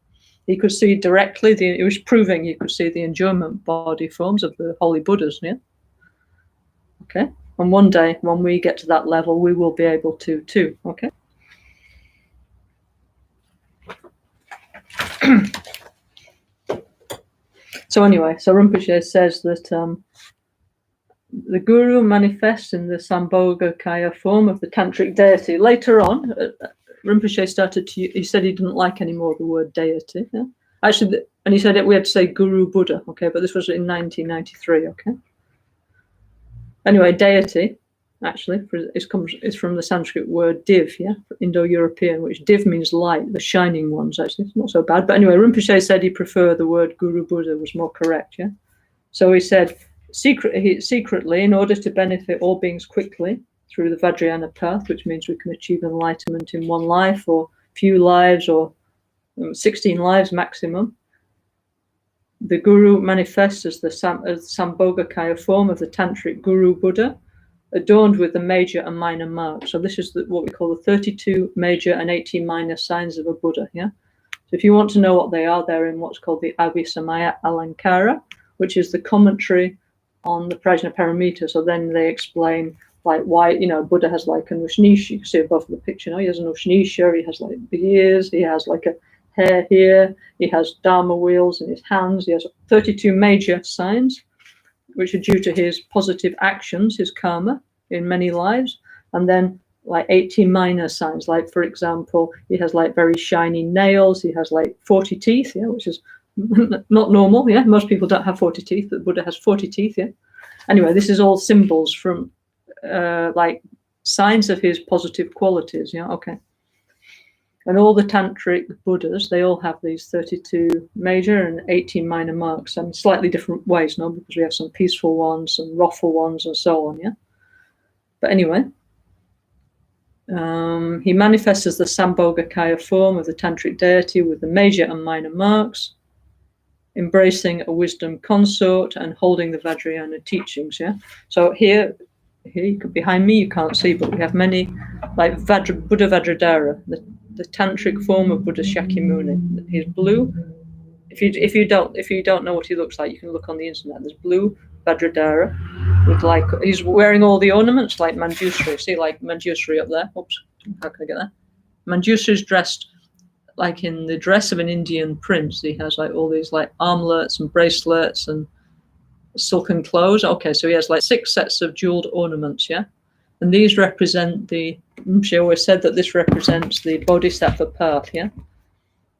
He could see directly, it was proving he could see the enjoyment body forms of the holy Buddhas, yeah? Okay, and one day when we get to that level, we will be able to too, okay? So anyway, so Rinpoche says that the guru manifests in the Sambhogakaya form of the tantric deity. Later on, Rinpoche he said he didn't like anymore the word deity. Yeah? Actually, and he said we had to say Guru Buddha, okay, but this was in 1993, okay? Anyway, deity, actually, is from the Sanskrit word div, yeah, Indo-European, which div means light, the shining ones, actually. It's not so bad. But anyway, Rinpoche said he preferred the word Guru Buddha was more correct, yeah? So he said, secretly, in order to benefit all beings quickly through the Vajrayana path, which means we can achieve enlightenment in one life or few lives or 16 lives maximum, the Guru manifests as the Sambhogakaya form of the Tantric Guru Buddha, adorned with the major and minor marks. So this is what we call the 32 major and 18 minor signs of a Buddha, yeah? So if you want to know what they are, they're in what's called the Abhisamaya Alankara, which is the commentary on the Prajnaparamita. So then they explain like why, Buddha has like an Ushnisha. You can see above the picture, he has an Ushnisha, he has like the ears, he has like a hair here, he has Dharma wheels in his hands, he has 32 major signs. which are due to his positive actions, his karma in many lives, and then like 18 minor signs, like for example, he has like very shiny nails, he has like 40 teeth, yeah, which is not normal, yeah. Most people don't have 40 teeth, but Buddha has 40 teeth, yeah. Anyway, this is all symbols from like signs of his positive qualities, yeah, okay. And all the tantric Buddhas, they all have these 32 major and 18 minor marks, and slightly different ways, no, because we have some peaceful ones and wrathful ones and so on, yeah. But anyway, he manifests as the Sambhogakaya form of the tantric deity with the major and minor marks, embracing a wisdom consort and holding the Vajrayana teachings, yeah. So here behind me, you can't see, but we have many, like Buddha Vajradhara, the tantric form of Buddha Shakyamuni. He's blue. If you don't know what he looks like, you can look on the internet. There's blue Vajradhara with like, he's wearing all the ornaments like Manjusri. See, like Manjusri up there. Oops, how can I get that? Manjusri's dressed like in the dress of an Indian prince. He has like all these like armlets and bracelets and silken clothes. Okay, so he has like 6 sets of jeweled ornaments, yeah. And these represent she always said that this represents the bodhisattva path, yeah.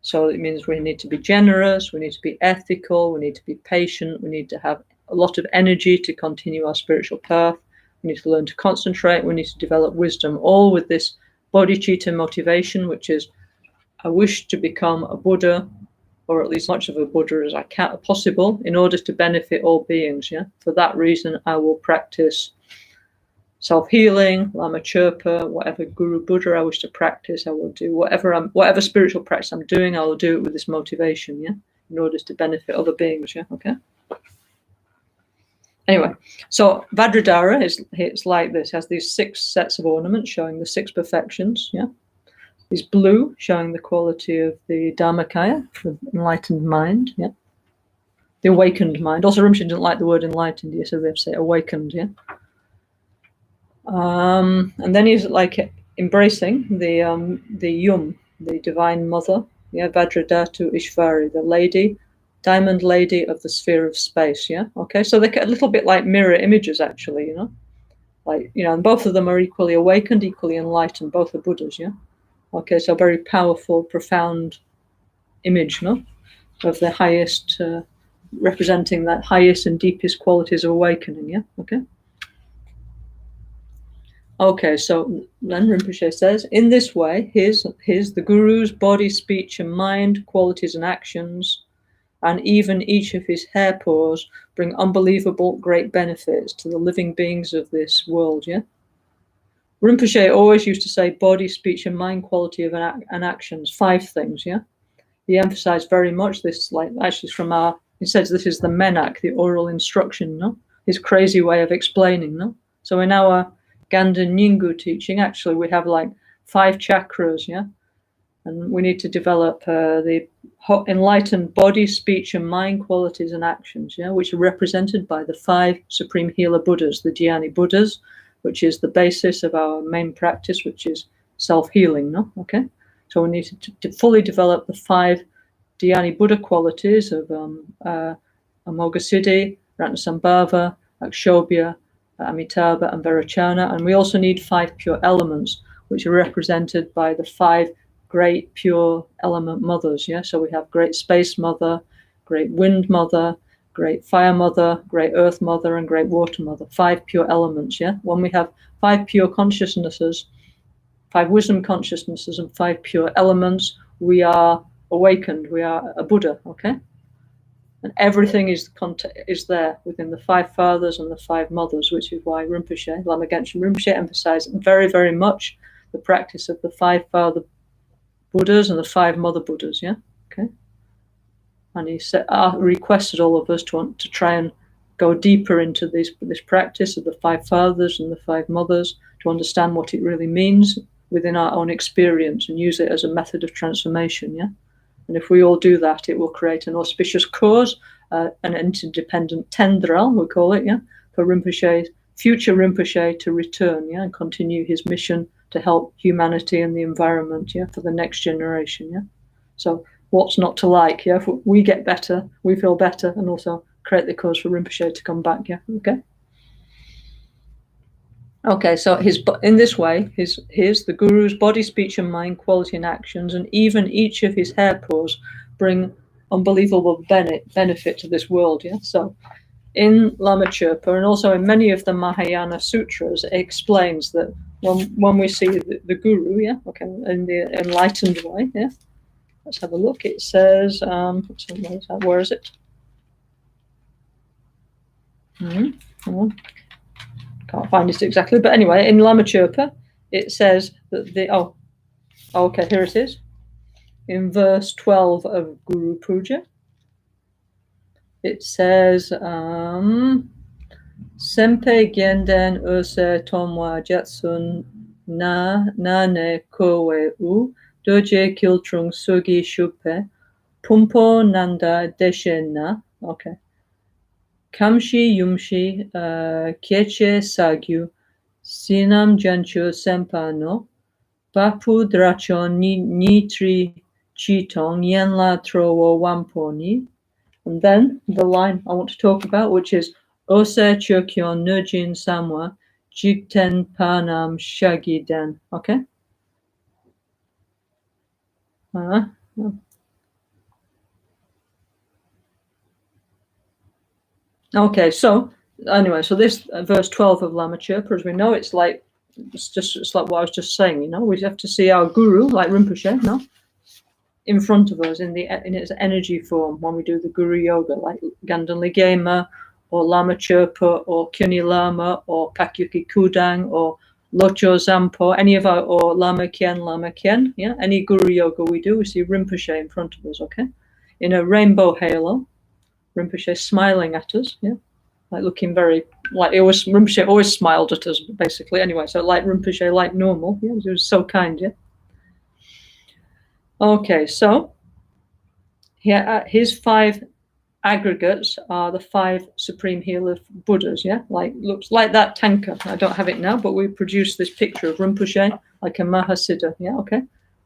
So it means we need to be generous, we need to be ethical, we need to be patient, we need to have a lot of energy to continue our spiritual path, we need to learn to concentrate, we need to develop wisdom, all with this bodhicitta motivation, which is I wish to become a Buddha, or at least much of a Buddha as I can possible, in order to benefit all beings, yeah. For that reason, I will practice self-healing, Lama Chirpa, whatever Guru Buddha I wish to practice, I will do whatever spiritual practice I'm doing, I will do it with this motivation, yeah, in order to benefit other beings, yeah, okay. Anyway, so Vajradhara it's like this, has these 6 sets of ornaments showing the 6 perfections, yeah. Is blue, showing the quality of the Dharmakaya, the enlightened mind, yeah. The awakened mind. Also, Rinpoche didn't like the word enlightened, yeah, so we have to say awakened, yeah. And then he's like embracing the Yum, the divine mother, yeah, Vajradhatu Ishvari, the lady, diamond lady of the sphere of space, yeah. Okay, so they're a little bit like mirror images, actually, you know, like, you know, and both of them are equally awakened, equally enlightened, both are Buddhas, yeah. Okay, so very powerful, profound image, no, of the highest, representing that highest and deepest qualities of awakening, yeah, okay. Okay, so then Rinpoche says, in this way, the Guru's body, speech, and mind, qualities and actions, and even each of his hair pores bring unbelievable great benefits to the living beings of this world, yeah? Rinpoche always used to say body, speech, and mind quality of and actions, 5 things, yeah? He emphasized very much this, like, actually he says this is the menak, the oral instruction, no? His crazy way of explaining, no? So in our Ganda Nyingu teaching, actually, we have like 5 chakras, yeah? And we need to develop the enlightened body, speech, and mind qualities and actions, yeah? Which are represented by the 5 Supreme Healer Buddhas, the Dhyani Buddhas, which is the basis of our main practice, which is self-healing, no? Okay? So we need to fully develop the 5 Dhyani Buddha qualities of Amoghasiddhi, Ratnasambhava, Akshobhya, Amitabha, and Vairochana. And we also need 5 pure elements, which are represented by the 5 great pure element mothers, yeah? So we have great space mother, great wind mother, great fire mother, great earth mother, and great water mother. 5 pure elements, yeah? When we have 5 pure consciousnesses, 5 wisdom consciousnesses, and 5 pure elements, we are awakened, we are a Buddha, okay? And everything is there within the 5 fathers and the 5 mothers, which is why Rinpoche, Lama Genshin Rinpoche, emphasized very, very much the practice of the 5 father Buddhas and the 5 mother Buddhas, yeah? Okay? And he requested all of us to try and go deeper into this practice of the 5 fathers and the 5 mothers, to understand what it really means within our own experience and use it as a method of transformation, yeah? And if we all do that, it will create an auspicious cause, an interdependent tendril, we call it, yeah, for Rinpoche, future Rinpoche to return, yeah, and continue his mission to help humanity and the environment, yeah, for the next generation, yeah. So what's not to like, yeah? If we get better, we feel better, and also create the cause for Rinpoche to come back. Yeah, okay. Okay, so in this way, here's the Guru's body, speech, and mind, quality, and actions, and even each of his hair pores bring unbelievable benefit to this world. Yeah, so in Lama Chöpa and also in many of the Mahayana sutras, it explains that when we see the Guru, yeah, okay, in the enlightened way, yeah, let's have a look. It says, where is it? Can't find it exactly, but anyway, in Lama Chöpa, it says that okay, here it is. In verse 12 of Guru Puja, it says, Sempe Genden Use Tomwa Jetsun Na Ne Kowe U Doje Kiltrung Sugi Shupe Pumpo Nanda Deshe Na. Okay. Kamshi Yumshi Kieche Sagyu Sinam Jancho Sempano Bapu Drachon Nitri Chitong Yenla Trowo Wamponi. And then the line I want to talk about, which is Ose Chokyon Nurjin Samwa Jigten Panam Shagiden. Okay? Okay, so anyway, so this verse 12 of Lama Chöpa, as we know, it's like what I was just saying, you know, we have to see our guru, like Rinpoche, no? In front of us in its energy form when we do the Guru Yoga, like Ganden Ligema or Lama Chöpa or Kyuni Lama or Pakyuki Kudang or Locho Zampo, or Lama Kien, yeah, any Guru Yoga we do, we see Rinpoche in front of us, okay? In a rainbow halo, Rinpoche smiling at us, yeah, like looking very, like Rinpoche always smiled at us, basically, anyway, so like Rinpoche, like normal, yeah, he was so kind, yeah. Okay, so here his 5 aggregates are the 5 supreme healer Buddhas, yeah, like looks like that tanka. I don't have it now, but we produced this picture of Rinpoche like a Mahasiddha, yeah, okay,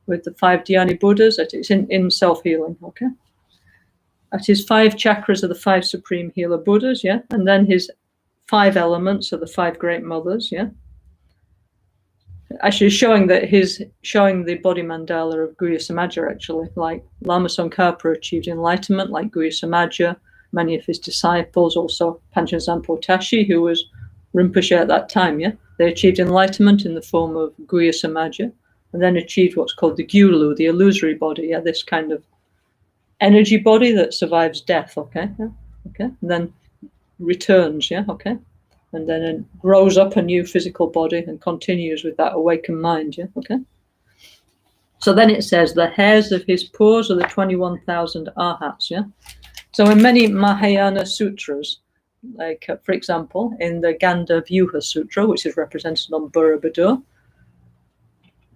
with the 5 Dhyani Buddhas. It's in self-healing, okay. At his 5 chakras are the 5 supreme healer Buddhas, yeah, and then his 5 elements are the 5 great mothers, yeah. Actually, showing the body mandala of Guhya Samaja, actually, like Lama Tsongkhapa achieved enlightenment, like Guhya Samaja, many of his disciples, also Panchen Zampo Tashi, who was Rinpoche at that time, yeah, they achieved enlightenment in the form of Guhya Samaja, and then achieved what's called the Gyulu, the illusory body, yeah, this kind of energy body that survives death, okay, yeah, okay, and then returns, yeah, okay. And then it grows up a new physical body and continues with that awakened mind, yeah, okay? So then it says, the hairs of his paws are the 21,000 arhats, yeah? So in many Mahayana sutras, like, for example, in the Ganda Vyuha Sutra, which is represented on Burabhadur,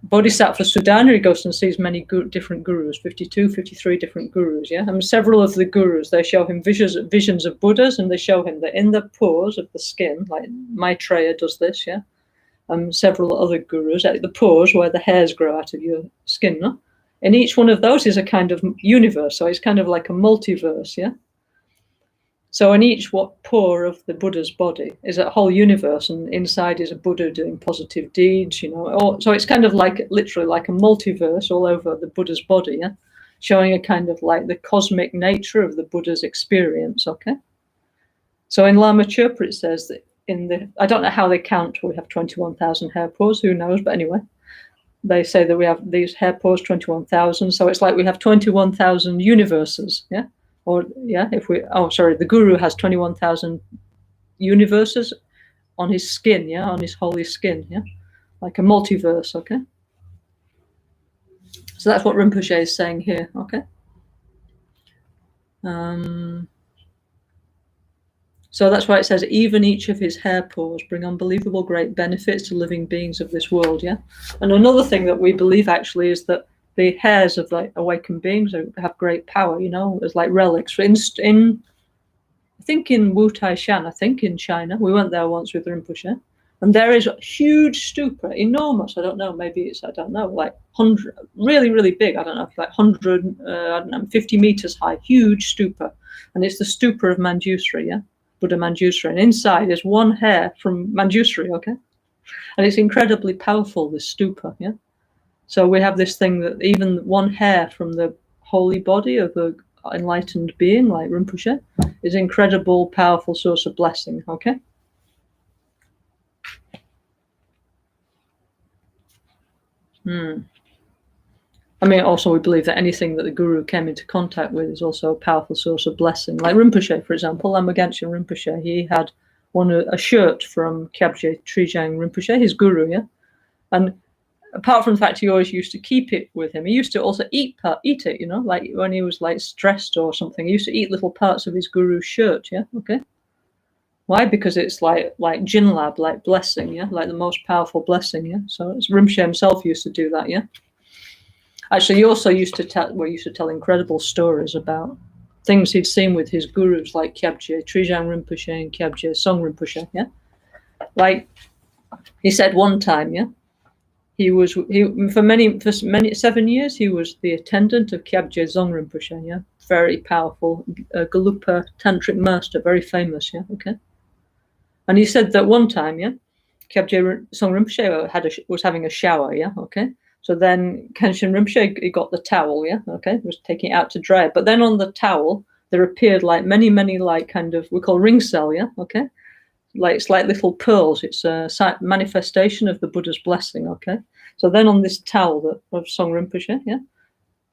Bodhisattva Sudana, he goes and sees many different gurus, 52, 53 different gurus, yeah? And several of the gurus, they show him visions of Buddhas, and they show him that in the pores of the skin, like Maitreya does this, yeah? Several other gurus, at the pores where the hairs grow out of your skin, no? And each one of those is a kind of universe, so it's kind of like a multiverse, yeah? So in each pore of the Buddha's body is a whole universe, and inside is a Buddha doing positive deeds, you know. So it's kind of like, literally like a multiverse all over the Buddha's body, yeah? Showing a kind of like the cosmic nature of the Buddha's experience, okay? So in Lama Chöpa it says that I don't know how they count, we have 21,000 hair pores, who knows, but anyway. They say that we have these hair pores, 21,000, so it's like we have 21,000 universes, yeah? Or, yeah, the Guru has 21,000 universes on his skin, yeah, on his holy skin, yeah, like a multiverse, okay? So that's what Rinpoche is saying here, okay? So that's why it says, even each of his hair pores bring unbelievable great benefits to living beings of this world, yeah? And another thing that we believe actually is that the hairs of like awakened beings have great power, you know, as like relics. I think in Wu Tai Shan, I think in China, we went there once with Rinpoche. And there is a huge stupa, enormous. I don't know, maybe it's, I don't know, like 100, really, really big. I don't know, like 100, I don't know, 50 meters high, huge stupa. And it's the stupa of Manjusri, yeah? Buddha Manjusri. And inside is one hair from Manjusri, okay? And it's incredibly powerful, this stupa, yeah? So we have this thing that even one hair from the holy body of an enlightened being like Rinpoche is an incredible, powerful source of blessing, okay? I mean, also we believe that anything that the guru came into contact with is also a powerful source of blessing. Like Rinpoche, for example, Lama Caroline Rinpoche, he had a shirt from Kyabje Trijang Rinpoche, his guru, yeah? And apart from the fact he always used to keep it with him, he used to also eat it, you know, like when he was like stressed or something, he used to eat little parts of his guru's shirt, yeah, okay? Why? Because it's like Jinlab, like blessing, yeah, like the most powerful blessing, yeah. So Rinpoche himself used to do that, yeah. Actually, he also used to tell incredible stories about things he'd seen with his gurus, like Kyabje Trijang Rinpoche and Kyabje Song Rinpoche, yeah. Like he said one time, yeah, for 7 years he was the attendant of Kyabje Dzong Rinpoche, yeah, very powerful Galupa Tantric master, very famous, yeah, okay. And he said that one time, yeah, Kyabje Dzong Rinpoche was having a shower, yeah, okay. So then Kenshin Rinpoche, he got the towel, yeah, okay, was taking it out to dry. But then on the towel, there appeared like many, like kind of, we call ring cell, yeah, okay. Like it's like little pearls. It's a manifestation of the Buddha's blessing, okay. So then on this towel of Song Rinpoche, yeah,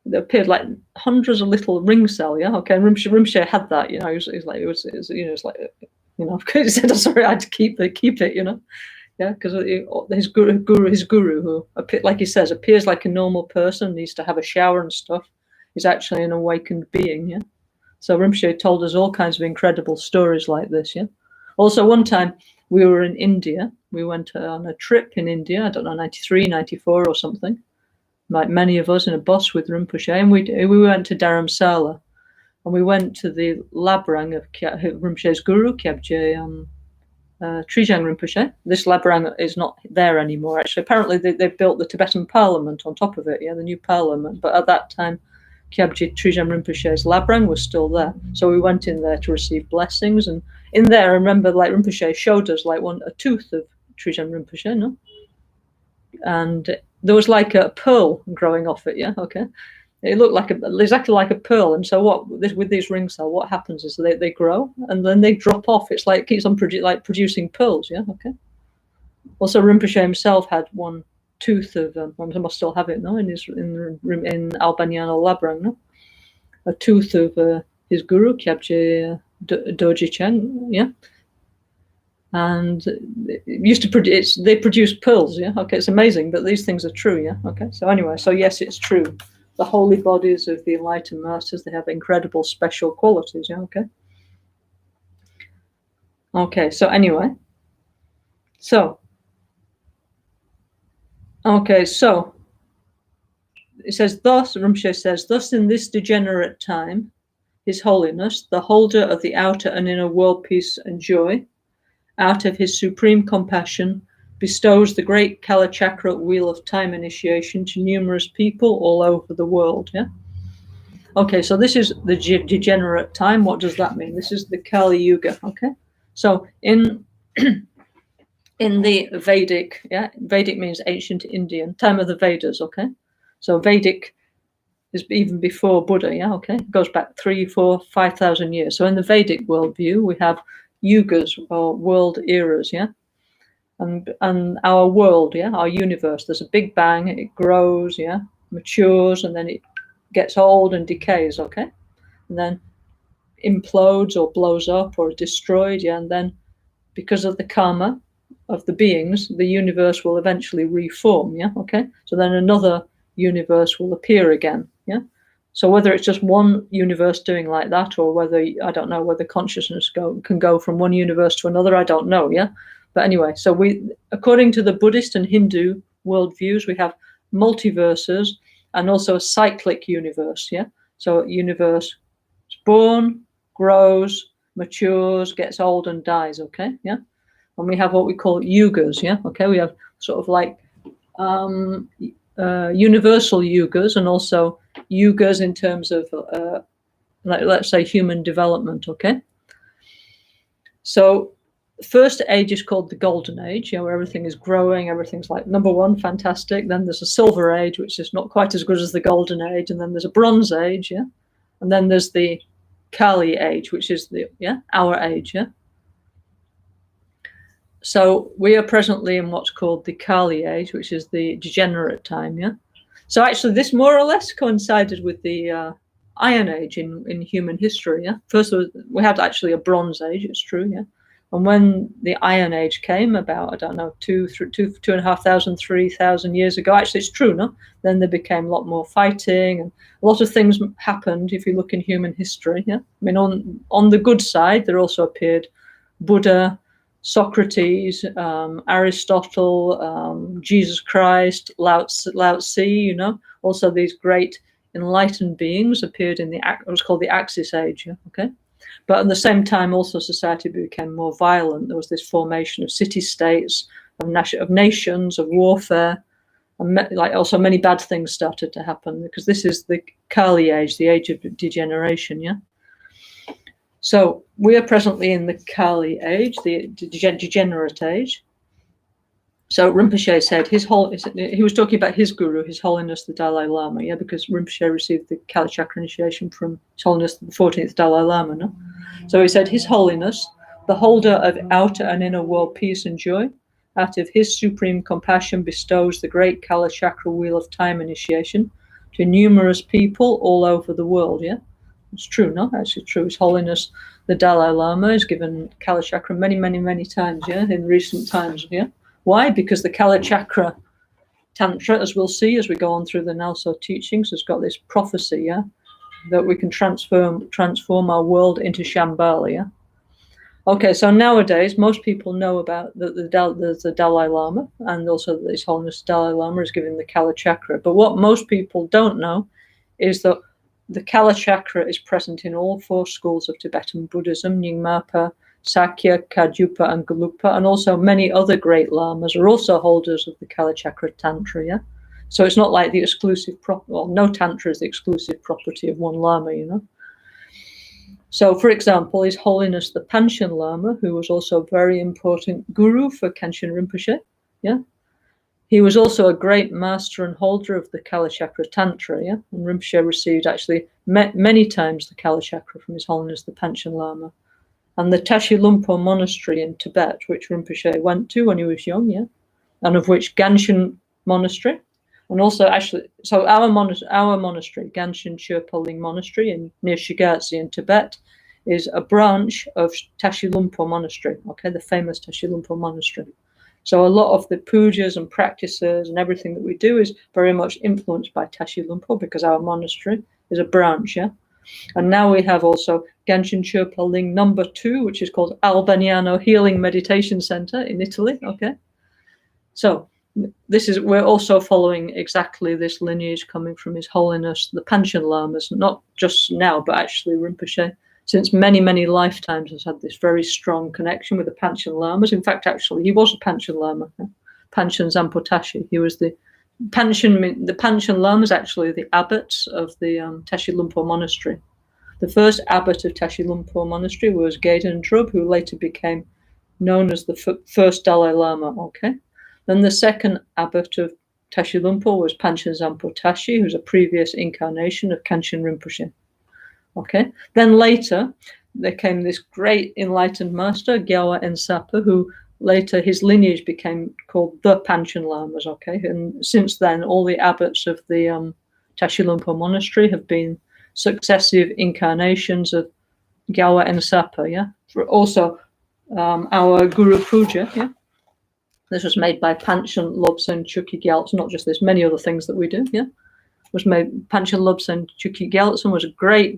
there appeared like hundreds of little ring cell, yeah, okay. And Rinpoche had that, you know. It was he said, "I'm sorry, I had to keep it, you know." Yeah, because his guru, who, like he says, appears like a normal person, needs to have a shower and stuff, is actually an awakened being. Yeah, so Rinpoche told us all kinds of incredible stories like this. Yeah, also one time we were in India. We went on a trip in India. I don't know, 93, 94 or something. Like many of us in a bus with Rinpoche, and we went to Dharamsala, and we went to the labrang of Rinpoche's guru, Kyabje Trijang Rinpoche. This labrang is not there anymore, actually. Apparently, they built the Tibetan parliament on top of it, yeah, the new parliament. But at that time, Kyabje Trijang Rinpoche's labrang was still there. So we went in there to receive blessings. And in there, I remember, like, Rinpoche showed us, like, a tooth of Trijang Rinpoche, no? And there was, like, a pearl growing off it, yeah, okay? It looked exactly like a pearl. And so with these ring cells, what happens is they grow and then they drop off. It's like it keeps on producing pearls, yeah, okay. Also, Rinpoche himself had one tooth of, I must still have it, no, in Albaniano Labrang, no? A tooth of his guru, Kyabje Doji Chang, yeah. And it used to they produce pearls, yeah, okay. It's amazing, but these things are true, yeah, okay. So anyway, so yes, it's true. The holy bodies of the enlightened masters, they have incredible special qualities, yeah, okay? Okay, so anyway. So it says, Rinpoche says, thus in this degenerate time, His Holiness, the holder of the outer and inner world peace and joy, out of his supreme compassion, bestows the great Kala Chakra wheel of time initiation to numerous people all over the world, yeah? Okay, so this is the degenerate time. What does that mean? This is the Kali Yuga, okay? So in the Vedic, yeah, Vedic means ancient Indian, time of the Vedas, okay? So Vedic is even before Buddha, yeah, okay? It goes back 3, 4, 5,000 years. So in the Vedic worldview, we have yugas or world eras, yeah? And our world, yeah, our universe, there's a big bang, it grows, yeah, matures, and then it gets old and decays, okay? And then implodes or blows up or is destroyed, yeah, and then because of the karma of the beings, the universe will eventually reform, yeah, okay? So then another universe will appear again, yeah? So whether it's just one universe doing like that, or whether, I don't know, whether consciousness can go from one universe to another, I don't know, yeah? But anyway, so according to the Buddhist and Hindu worldviews, we have multiverses and also a cyclic universe, yeah? So a universe is born, grows, matures, gets old and dies, okay, yeah? and we have what we call yugas. Yeah, okay, we have sort of like universal yugas, and also yugas in terms of like, let's say, human development. Okay, so first age is called the golden age, where everything is growing, everything's like number one, fantastic. Then there's a silver age, which is not quite as good as the golden age, and then there's a bronze age, and then there's the Kali age, which is the our age. So we are presently in what's called the Kali age, which is the degenerate time. So actually this more or less coincided with the Iron Age in human history. First we had actually a Bronze Age, it's true. And when the Iron Age came about, I don't know, 2,500, 3,000 years ago, actually it's true, no? Then there became a lot more fighting, and a lot of things happened if you look in human history. I mean, on the good side, there also appeared Buddha, Socrates, Aristotle, Jesus Christ, Lao Tzu, also these great enlightened beings appeared in what was called the Axis Age, okay? But at the same time, also society became more violent. There was this formation of city-states, of nations, of warfare, and also many bad things started to happen, because this is the Kali age, the age of degeneration, So we are presently in the Kali age, the degenerate age. So Rinpoche said he was talking about his guru, His Holiness the Dalai Lama, because Rinpoche received the Kali Chakra initiation from His Holiness the 14th Dalai Lama. No? So he said, His Holiness, the holder of outer and inner world peace and joy, out of his supreme compassion bestows the great Kali Chakra wheel of time initiation to numerous people all over the world. It's true, no? Actually true. His Holiness the Dalai Lama has given Kali Chakra many, many, many times, in recent times, Why? Because the Kali Chakra Tantra, as we'll see as we go on through the NgalSo teachings, has got this prophecy, that we can transform our world into Shambhala. Okay, so nowadays most people know about the Dalai Lama, and also that His Holiness Dalai Lama is giving the Kali Chakra. But what most people don't know is that the Kali Chakra is present in all four schools of Tibetan Buddhism: Nyingmapa, Sakya, Kagyupa, and Gelugpa, and also many other great lamas are also holders of the Kali Chakra Tantra. So it's not like the exclusive no Tantra is the exclusive property of one lama. So, for example, His Holiness the Panchen Lama, who was also a very important guru for Khenchen Rinpoche, he was also a great master and holder of the Kali Chakra Tantra, and Rinpoche received actually many times the Kali Chakra from His Holiness the Panchen Lama. And the Tashi Lumpo Monastery in Tibet, which Rinpoche went to when he was young, and of which Ganshin Monastery, and also actually, so our monastery, Ganshin Sherpa Ling Monastery near Shigatse in Tibet, is a branch of Tashi Lumpo Monastery, the famous Tashi Lumpo Monastery. So a lot of the pujas and practices and everything that we do is very much influenced by Tashi Lumpo, because our monastery is a branch, And now we have also Ganshin Sherpa Ling number 2, which is called Albaniano Healing Meditation Center in Italy, So we're also following exactly this lineage coming from His Holiness the Panchen Lamas, not just now, but actually Rinpoche, since many, many lifetimes, has had this very strong connection with the Panchen Lamas. In fact, actually, he was a Panchen Lama, Panchen Zampotashi. He was the Panchen Lamas, actually the abbots of the Tashi Lumpo Monastery. The first abbot of Tashi Lumpo Monastery was Gaden Drub, who later became known as the first Dalai Lama, Then the second abbot of Tashi Lumpo was Panchen Zampotashi, who's a previous incarnation of Khenchen Rinpoche. Then later, there came this great enlightened master, Gyawa Ensapa, who later his lineage became called the Panchen Lamas, And since then, all the abbots of the Tashi Lumpo Monastery have been successive incarnations of Gyawa Ensapa, Also, our Guru Puja, This was made by Panchen Lobsang Chukyi Gyaltsen, not just this, many other things that we do, was made. Panchen Lobsang Chukyi Gyaltsen was a great,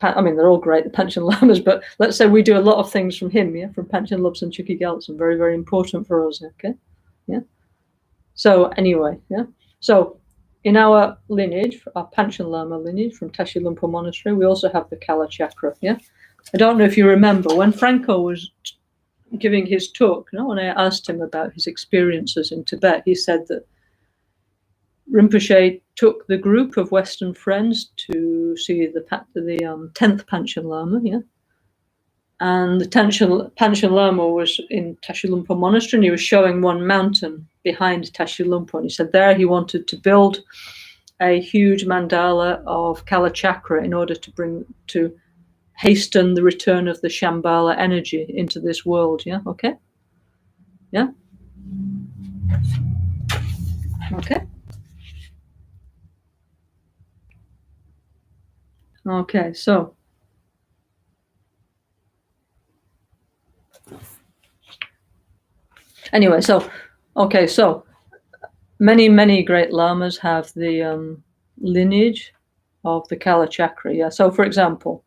they're all great, the Panchen Lamas, but let's say we do a lot of things from him, from Panchen Lobsang Chukyi Gyaltsen, very, very important for us, So anyway, So in our lineage, our Panchen Lama lineage from Tashi Lumpo Monastery, we also have the Kali Chakra, I don't know if you remember, when Franco was giving his talk, when I asked him about his experiences in Tibet, he said that Rinpoche took the group of Western friends to see the 10th Panchen Lama, and the Panchen Lama was in Tashilhunpo Monastery, and he was showing one mountain behind Tashilhunpo, and he said there he wanted to build a huge mandala of Kala Chakra in order to hasten the return of the Shambhala energy into this world. Okay. Okay, so anyway, so many great lamas have the lineage of the Kala Chakra. So for example,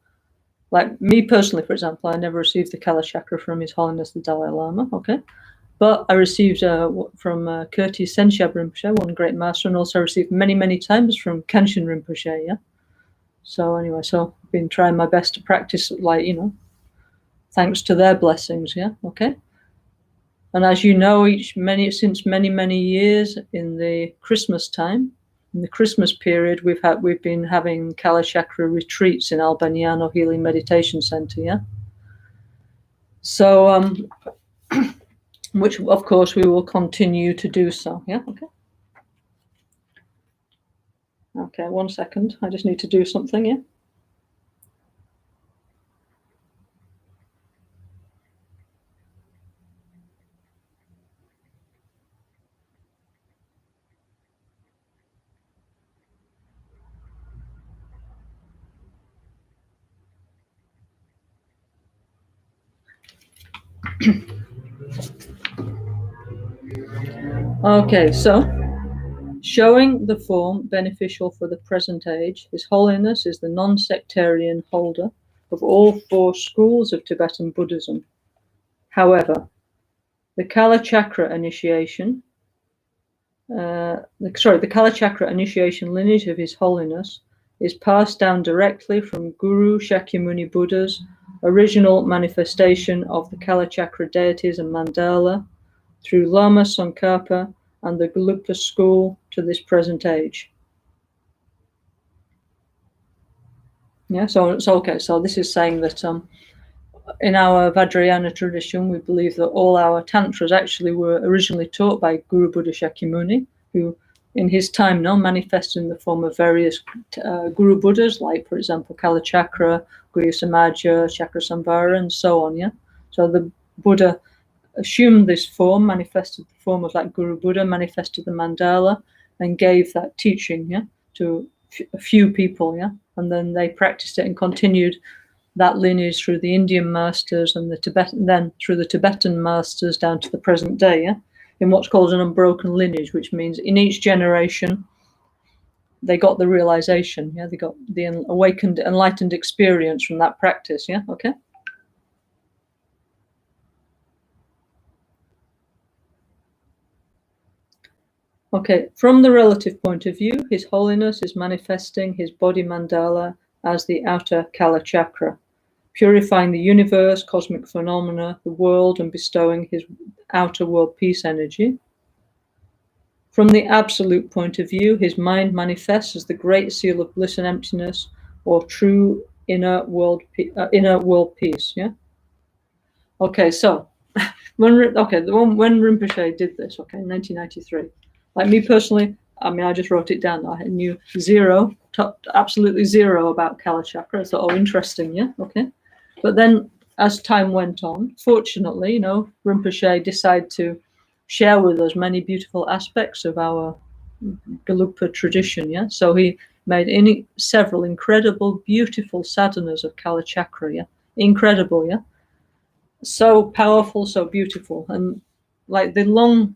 like me personally, for example, I never received the Kala Chakra from His Holiness the Dalai Lama, okay? But I received from Kirti Senshab Rinpoche, one great master, and also received many times from Kenshin Rinpoche, So anyway, so I've been trying my best to practice, thanks to their blessings, okay? And as you know, since many years in the Christmas time, in the Christmas period, we've been having Kala Chakra retreats in Albagnano Healing Meditation Center, So, which of course we will continue to do so, okay. Okay, 1 second. I just need to do something, Okay, so showing the form beneficial for the present age, His Holiness is the non-sectarian holder of all 4 schools of Tibetan Buddhism. However, the Kala Chakra initiation, the Kala Chakra initiation lineage of His Holiness is passed down directly from Guru Shakyamuni Buddha's original manifestation of the Kala Chakra deities and mandala through Lama Tsongkhapa and the Gelugpa school to this present age. So this is saying that in our Vajrayana tradition, we believe that all our tantras actually were originally taught by Guru Buddha Shakyamuni, who in his time manifested in the form of various Guru Buddhas, like, for example, Kala Chakra, Guru Samaja, Chakra Samvara, and so on. So the Buddha assumed this form, manifested the form of that Guru Buddha, manifested the mandala, and gave that teaching to a few people, and then they practiced it and continued that lineage through the Indian masters and then through the Tibetan masters down to the present day, in what's called an unbroken lineage, which means in each generation they got the realization, they got the awakened, enlightened experience from that practice, okay. Okay, from the relative point of view, His Holiness is manifesting his body mandala as the outer Kala Chakra, purifying the universe, cosmic phenomena, the world, and bestowing his outer world peace energy. From the absolute point of view, his mind manifests as the great seal of bliss and emptiness, or true inner world peace. Okay, so when Rinpoche did this, in 1993. Like me personally, I just wrote it down. I knew absolutely zero about Kala Chakra. I thought, interesting, okay. But then, as time went on, fortunately, Rinpoche decided to share with us many beautiful aspects of our Gelugpa tradition, So he made several incredible, beautiful sadhanas of Kala Chakra, Incredible, So powerful, so beautiful. And like the long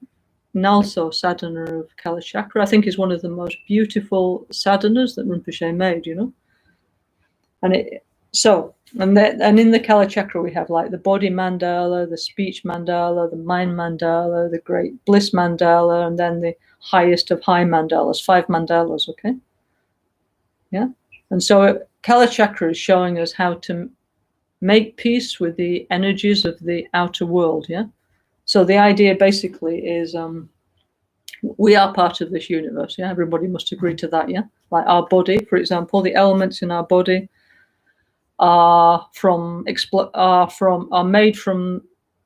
NgalSo sadhana of Kala Chakra, I think, is one of the most beautiful sadhanas that Rinpoche made, And in the Kala Chakra we have like the body mandala, the speech mandala, the mind mandala, the great bliss mandala, and then the highest of high mandalas, 5 mandalas, okay? And so Kala Chakra is showing us how to make peace with the energies of the outer world. Yeah. So the idea basically is we are part of this universe. Yeah. Everybody must agree to that. Yeah. Like our body, for example, the elements in our body are made from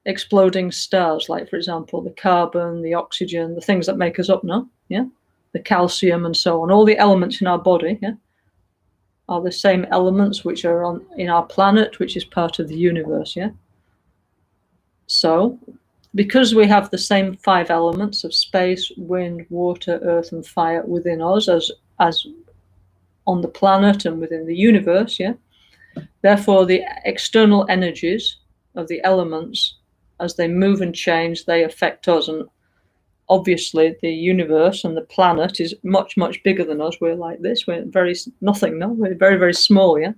exploding stars. Like, for example, the carbon, the oxygen, the things that make us up now. Yeah. The calcium and so on. All the elements in our body. Yeah. Are the same elements which are in our planet, which is part of the universe. Yeah. So, because we have the same 5 elements of space, wind, water, earth, and fire within us, as on the planet and within the universe, yeah. Therefore, the external energies of the elements, as they move and change, they affect us. And obviously, the universe and the planet is much, much bigger than us. We're like this. We're nothing. No, we're very, very small. Yeah.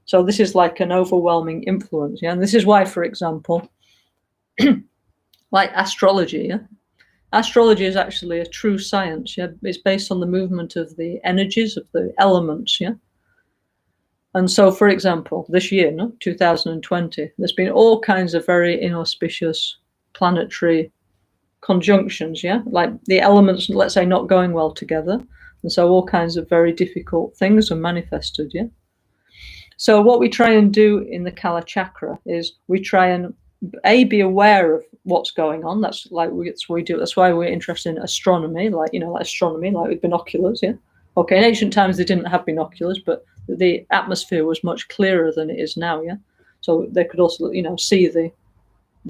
So this is like an overwhelming influence. Yeah. And this is why, for example, like astrology. Yeah. Astrology is actually a true science. Yeah. It's based on the movement of the energies of the elements. Yeah. And so, for example, this year, 2020, there's been all kinds of very inauspicious planetary conjunctions, yeah, like the elements, let's say, not going well together. And so all kinds of very difficult things are manifested, yeah. So what we try and do in the Kala Chakra is we try and be aware of what's going on. That's like that's what we do. That's why we're interested in astronomy, like astronomy, like with binoculars, yeah. Okay, in ancient times they didn't have binoculars, but the atmosphere was much clearer than it is now, yeah. So they could also, see the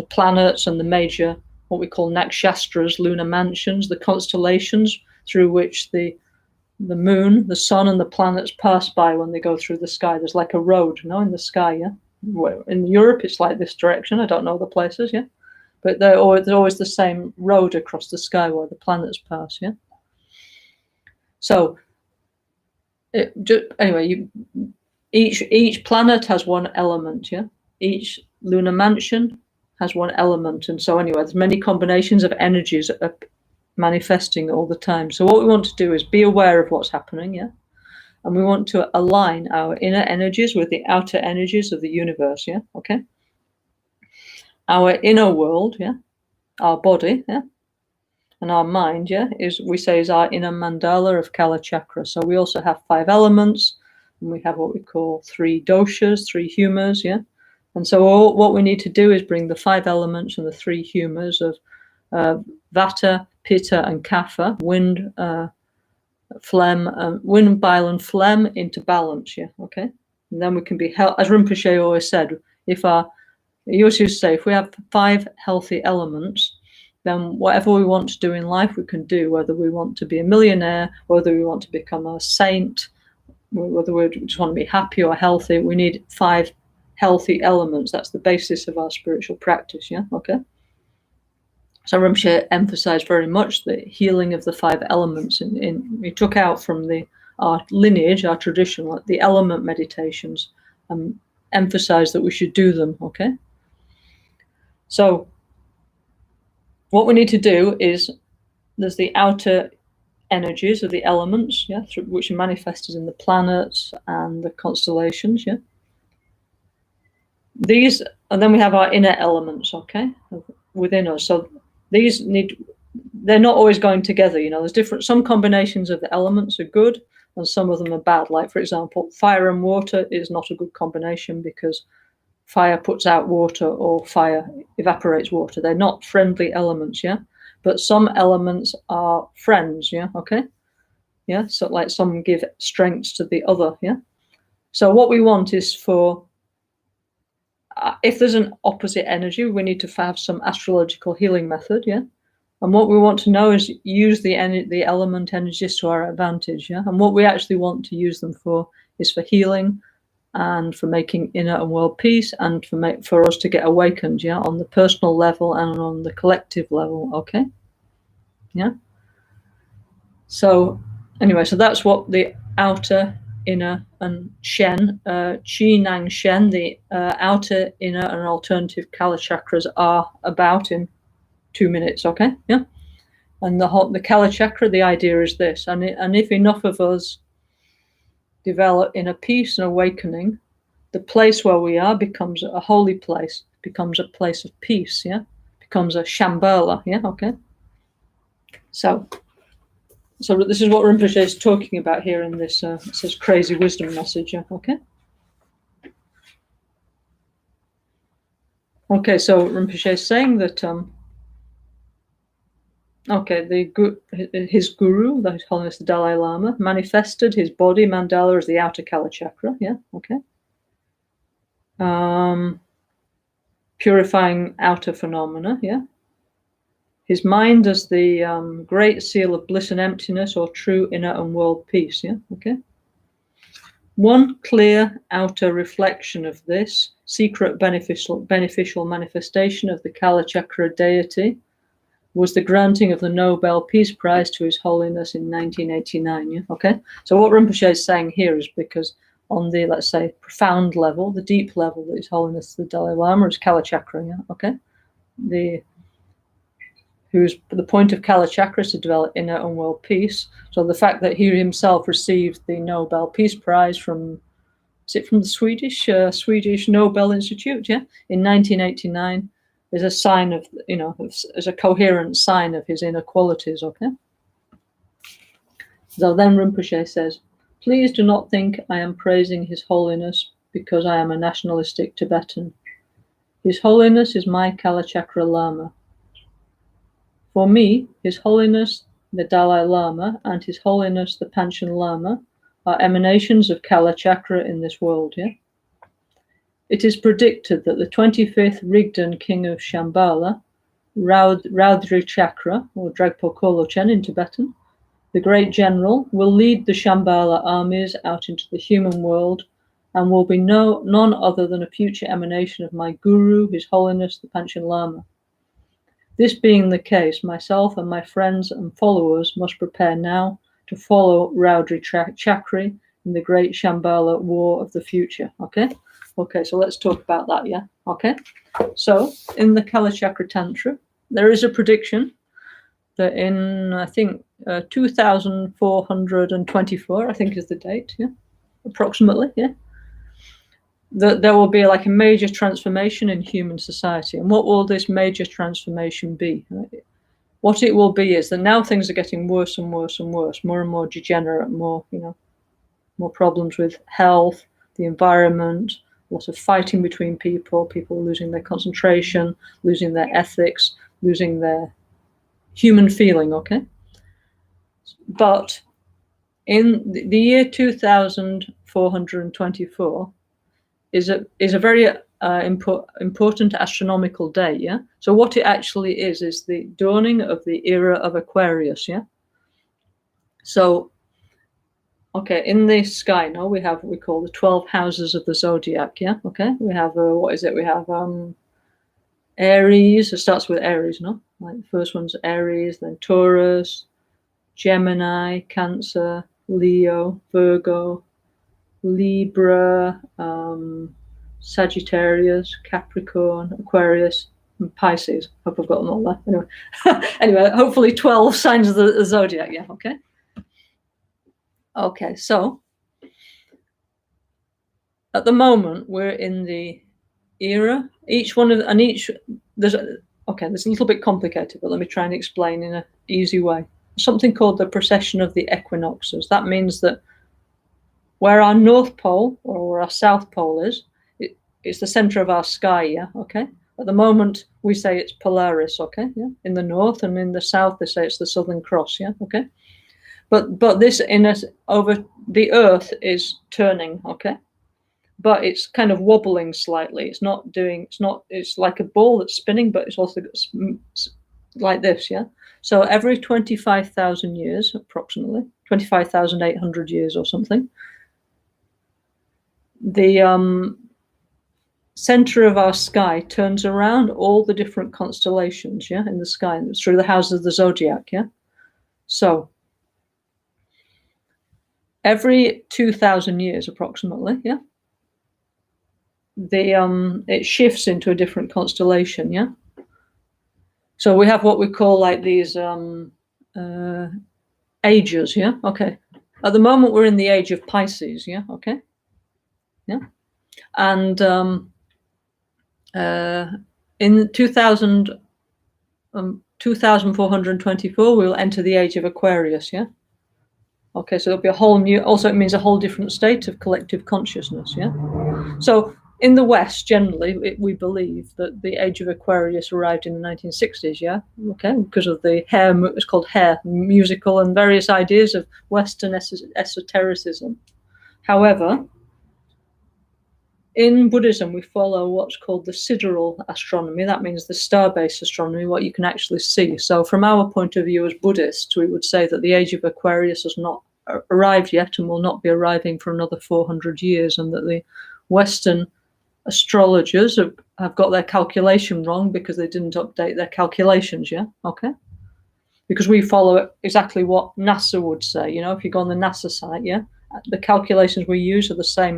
planets and the major, what we call nakshastras, lunar mansions, the constellations through which the moon, the sun, and the planets pass by when they go through the sky. There's like a road, in the sky, yeah. In Europe, it's like this direction. I don't know the places, yeah, but there's always the same road across the sky where the planets pass, yeah. So each planet has one element, yeah. Each lunar mansion has one element, and so anyway, there's many combinations of energies manifesting all the time. So what we want to do is be aware of what's happening, yeah, and we want to align our inner energies with the outer energies of the universe, yeah. Okay. Our inner world, yeah, our body, yeah, and our mind, yeah, is our inner mandala of Kala Chakra. So we also have 5 elements, and we have what we call 3 doshas, 3 humas, yeah. And so what we need to do is bring the 5 elements and the 3 humas of Vata, Pitta, and Kapha, wind, phlegm, wind, bile, and phlegm into balance, yeah, okay. And then we can be, as Rinpoche always said, if we have 5 healthy elements, then whatever we want to do in life, we can do, whether we want to be a millionaire, whether we want to become a saint, whether we just want to be happy or healthy. We need 5 healthy elements. That's the basis of our spiritual practice, yeah, okay. So Rinpoche emphasized very much the healing of the 5 elements. We took out from our lineage, our tradition, like the element meditations, and emphasized that we should do them, okay. So what we need to do is, there's the outer energies of the elements, yeah, which are manifested in the planets and the constellations, yeah. These, and then we have our inner elements, okay, within us. So they're not always going together, there's some combinations of the elements are good and some of them are bad. Like, for example, fire and water is not a good combination because fire puts out water or fire evaporates water. They're not friendly elements, yeah. But some elements are friends, yeah, okay. Yeah, so like some give strengths to the other, yeah. So what we want is for, if there's an opposite energy, we need to have some astrological healing method, yeah. And what we want to know is use the element energies to our advantage, yeah. And what we actually want to use them for is for healing, and for making inner and world peace, and for us to get awakened, yeah, on the personal level and on the collective level, okay, yeah. So anyway, so that's what the outer, inner, and Shen, Qi, Nang, Shen, the outer, inner, and alternative Kala chakras are about in 2 minutes, okay, yeah. And the Kala chakra, the idea is this, and if enough of us develop inner peace and awakening, the place where we are becomes a holy place, becomes a place of peace, yeah, becomes a Shambhala, yeah, okay. So this is what Rinpoche is talking about here in this it says crazy wisdom message, yeah, okay. Okay, so Rinpoche is saying that his guru, His Holiness the Dalai Lama, manifested his body mandala as the outer Kala chakra, yeah, okay. Purifying outer phenomena, yeah. His mind as the great seal of bliss and emptiness, or true inner and world peace, yeah, okay. One clear outer reflection of this secret beneficial manifestation of the Kala Chakra deity was the granting of the Nobel Peace Prize to His Holiness in 1989. Yeah? Okay. So what Rinpoche is saying here is because on the, let's say, profound level, the deep level that His Holiness the Dalai Lama is Kala Chakra. Yeah. Okay. The point of Kala Chakra is to develop inner and world peace. So the fact that he himself received the Nobel Peace Prize from the Swedish Nobel Institute, yeah, in 1989, is a sign of, as a coherent sign of his inner qualities, okay? So then Rinpoche says, please do not think I am praising His Holiness because I am a nationalistic Tibetan. His Holiness is my Kala Chakra Lama. For me, His Holiness the Dalai Lama and His Holiness the Panchen Lama are emanations of Kala Chakra in this world, yeah? It is predicted that the 25th Rigden king of Shambhala, Raudri Chakra, or Dragpo Kolochen in Tibetan, the great general, will lead the Shambhala armies out into the human world and will be none other than a future emanation of my guru, His Holiness the Panchen Lama. This being the case, myself and my friends and followers must prepare now to follow Raudri Chakri in the great Shambhala war of the future. Okay, so let's talk about that, yeah? Okay, so in the Kala Chakra Tantra, there is a prediction that in, I think, 2424, I think is the date, yeah? Approximately, yeah? That there will be like a major transformation in human society. And what will this major transformation be? What it will be is that now things are getting worse and worse and worse, more and more degenerate, more problems with health, the environment, lots of fighting between people losing their concentration, losing their ethics, losing their human feeling, okay? But in the year 2424 is a very important astronomical day, yeah? So what it actually is the dawning of the era of Aquarius, yeah? So, okay, in the sky now we have what we call the 12 houses of the zodiac, yeah? Okay, we have, what is it? We have Aries, it starts with Aries, no? Like the first one's Aries, then Taurus, Gemini, Cancer, Leo, Virgo, Libra, Sagittarius, Capricorn, Aquarius, and Pisces. Hope I've got them all there. Anyway, hopefully 12 signs of the zodiac, yeah, okay? Okay, so at the moment we're in the era, there's a little bit complicated, but let me try and explain in an easy way. Something called the precession of the equinoxes. That means that where our North Pole or where our South Pole is, it's the center of our sky, yeah, okay? At the moment, we say it's Polaris, okay, yeah? In the north, and in the south, they say it's the Southern Cross, yeah, okay? But this over the Earth is turning, okay? But it's kind of wobbling slightly. It's like a ball that's spinning, but it's also like this, yeah? So every 25,000 years, approximately, 25,800 years or something, the center of our sky turns around all the different constellations, yeah, in the sky, through the houses of the zodiac, yeah? So every 2,000 years, approximately, yeah, it shifts into a different constellation, yeah? So we have what we call like these ages, yeah? Okay. At the moment, we're in the age of Pisces, yeah? Okay. Yeah. And in 2424, we will enter the age of Aquarius, yeah? Okay, so there'll be a whole new, also it means a whole different state of collective consciousness, yeah? So in the West, generally, we believe that the age of Aquarius arrived in the 1960s, yeah? Okay, because of the hair, it's called hair, musical and various ideas of Western esotericism. However, in Buddhism, we follow what's called the sidereal astronomy. That means the star-based astronomy, what you can actually see. So from our point of view as Buddhists, we would say that the age of Aquarius has not arrived yet and will not be arriving for another 400 years, and that the Western astrologers have got their calculation wrong because they didn't update their calculations, yeah? Okay? Because we follow exactly what NASA would say. You know, if you go on the NASA site, yeah? The calculations we use are the same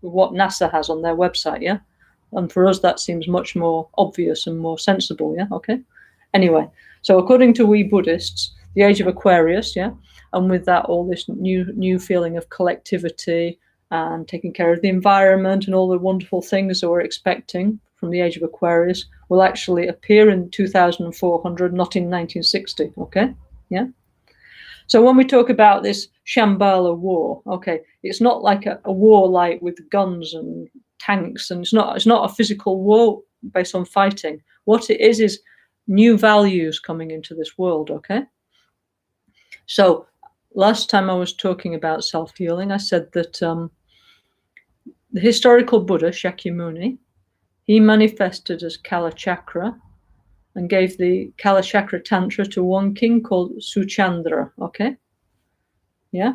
what NASA has on their website, yeah? And for us, that seems much more obvious and more sensible, yeah? Okay? Anyway, so according to we Buddhists, the age of Aquarius, yeah? And with that, all this new feeling of collectivity and taking care of the environment and all the wonderful things that we're expecting from the age of Aquarius will actually appear in 2400, not in 1960, okay? Yeah? So when we talk about this Shambhala war, okay, it's not like a war like with guns and tanks, and it's not a physical war based on fighting. What it is new values coming into this world, okay? So last time I was talking about self-healing, I said that the historical Buddha, Shakyamuni, he manifested as Kalachakra and gave the Kalachakra Tantra to one king called Suchandra, okay? Yeah?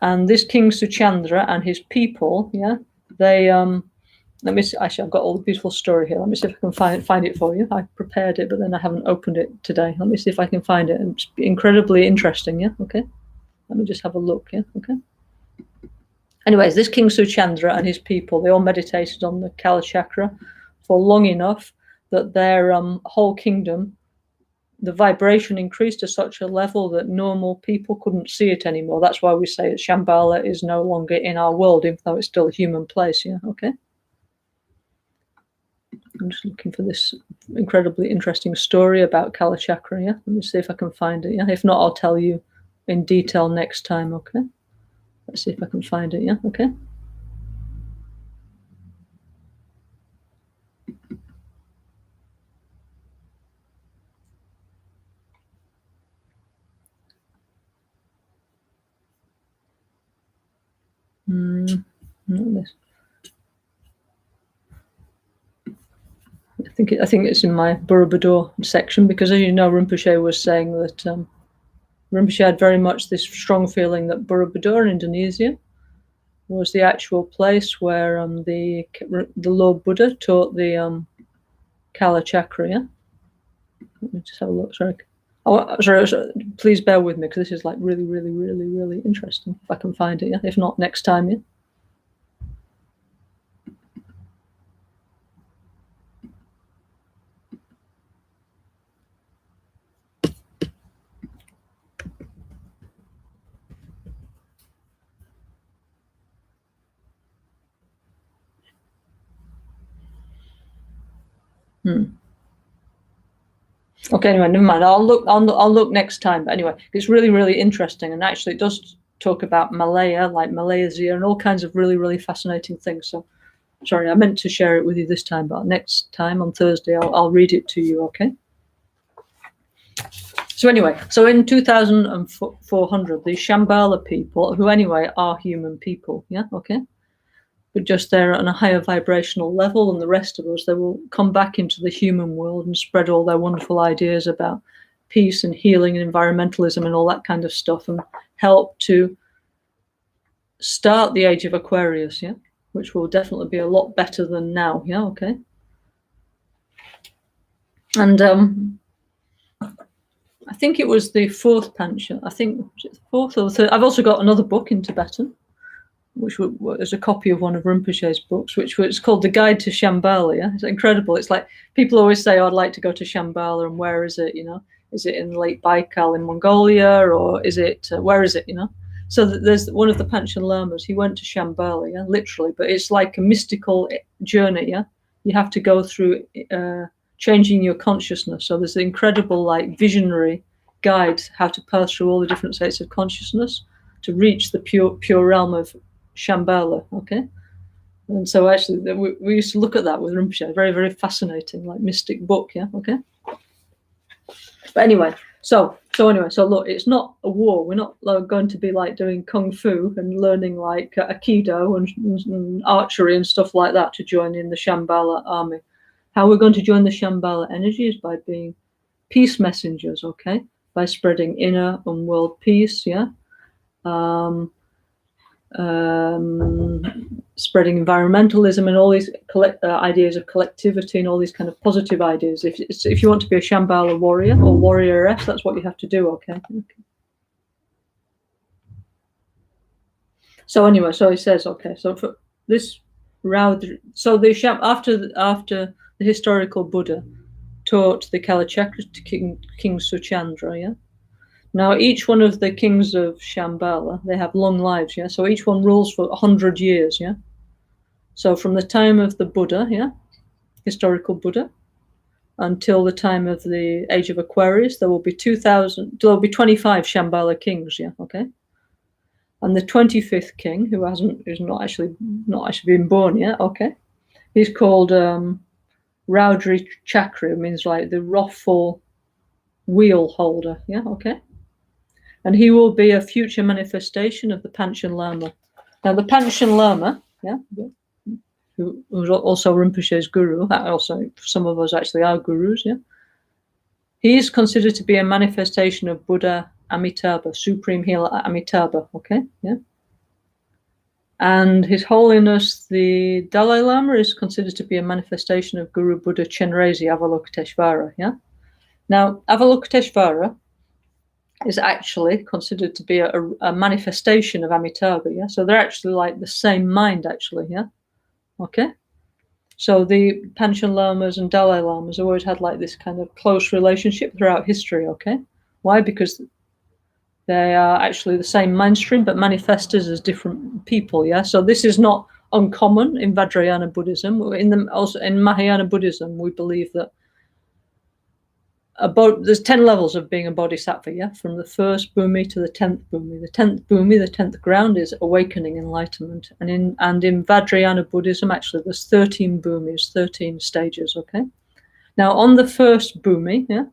And this King Suchandra and his people, yeah, they, let me see, actually, I've got all the beautiful story here. Let me see if I can find it for you. I prepared it, but then I haven't opened it today. Let me see if I can find it. It's incredibly interesting, yeah, okay? Let me just have a look, yeah, okay? Anyways, this King Suchandra and his people, they all meditated on the Kalachakra for long enough that their whole kingdom, the vibration increased to such a level that normal people couldn't see it anymore. That's why we say that Shambhala is no longer in our world, even though it's still a human place, yeah, okay? I'm just looking for this incredibly interesting story about Kalachakra, yeah? Let me see if I can find it, yeah? If not, I'll tell you in detail next time, okay? Let's see if I can find it, yeah, okay? Not this. I think it's in my Borobudur section, because as you know, Rinpoche was saying that Rinpoche had very much this strong feeling that Borobudur in Indonesia was the actual place where the Lord Buddha taught the Kalachakra, yeah? Let me just have a look, sorry. Oh, sorry, please bear with me, because this is like really, really, really, really interesting. If I can find it, yeah? If not, next time, yeah? Okay, anyway, never mind. I'll look next time. But anyway, it's really, really interesting, and actually, it does talk about Malaya, like Malaysia, and all kinds of really, really fascinating things. So, sorry, I meant to share it with you this time, but next time on Thursday, I'll read it to you. Okay. So anyway, so in 2400, the Shambhala people, who anyway are human people, yeah, okay, but just they're on a higher vibrational level than the rest of us, they will come back into the human world and spread all their wonderful ideas about peace and healing and environmentalism and all that kind of stuff, and help to start the age of Aquarius, yeah, which will definitely be a lot better than now, yeah, okay. And I think it was the fourth Pancha. I think was it the fourth or the third. I've also got another book in Tibetan, which was a copy of one of Rinpoche's books, which was called The Guide to Shambhala. Yeah? It's incredible. It's like people always say, oh, I'd like to go to Shambhala, and where is it? You know, is it in Lake Baikal in Mongolia, or is it where is it? You know, So there's one of the Panchen Lamas. He went to Shambhala, yeah, literally, but it's like a mystical journey. Yeah, you have to go through changing your consciousness. So there's incredible, like, visionary guides how to pass through all the different states of consciousness to reach the pure realm of Shambhala. Okay. And so actually we used to look at that with Rinpoche. Very, very fascinating, like mystic book. Yeah. Okay. But anyway, so look, it's not a war. We're not going to be like doing kung fu and learning like aikido and archery and stuff like that to join in the Shambhala army. How we're going to join the Shambhala energy is by being peace messengers, okay? By spreading inner and world peace, yeah? Spreading environmentalism and all these ideas of collectivity and all these kind of positive ideas. If you want to be a Shambhala warrior or warrioress, that's what you have to do, okay? So anyway, so he says, okay, so for this so the after the historical Buddha taught the Kalachakra to King Suchandra, yeah? Now, each one of the kings of Shambhala, they have long lives, yeah? So each one rules for 100 years, yeah? So from the time of the Buddha, yeah, historical Buddha, until the time of the Age of Aquarius, there will be 25 Shambhala kings, yeah, okay? And the 25th king, who's not actually been born yet, okay? He's called Raudri Chakra, means like the wrathful wheel holder, yeah, okay? And he will be a future manifestation of the Panchen Lama. Now, the Panchen Lama, yeah, who's also Rinpoche's guru, also some of us actually are gurus, yeah. He is considered to be a manifestation of Buddha Amitabha, Supreme Healer Amitabha, okay, yeah. And His Holiness the Dalai Lama is considered to be a manifestation of Guru Buddha Chenrezig Avalokiteshvara, yeah. Now, Avalokiteshvara is actually considered to be a manifestation of Amitabha, yeah? So they're actually like the same mind, actually, yeah? Okay? So the Panchen Lamas and Dalai Lamas always had like this kind of close relationship throughout history, okay? Why? Because they are actually the same mind stream, but manifested as different people, yeah? So this is not uncommon in Vajrayana Buddhism. Also in Mahayana Buddhism, we believe that there's 10 levels of being a bodhisattva, yeah, from the first bhumi to the 10th bhumi. The 10th bhumi, the 10th ground, is awakening, enlightenment. And in Vajrayana Buddhism, actually, there's 13 bhumis, 13 stages, okay? Now, on the first bhumi, yeah,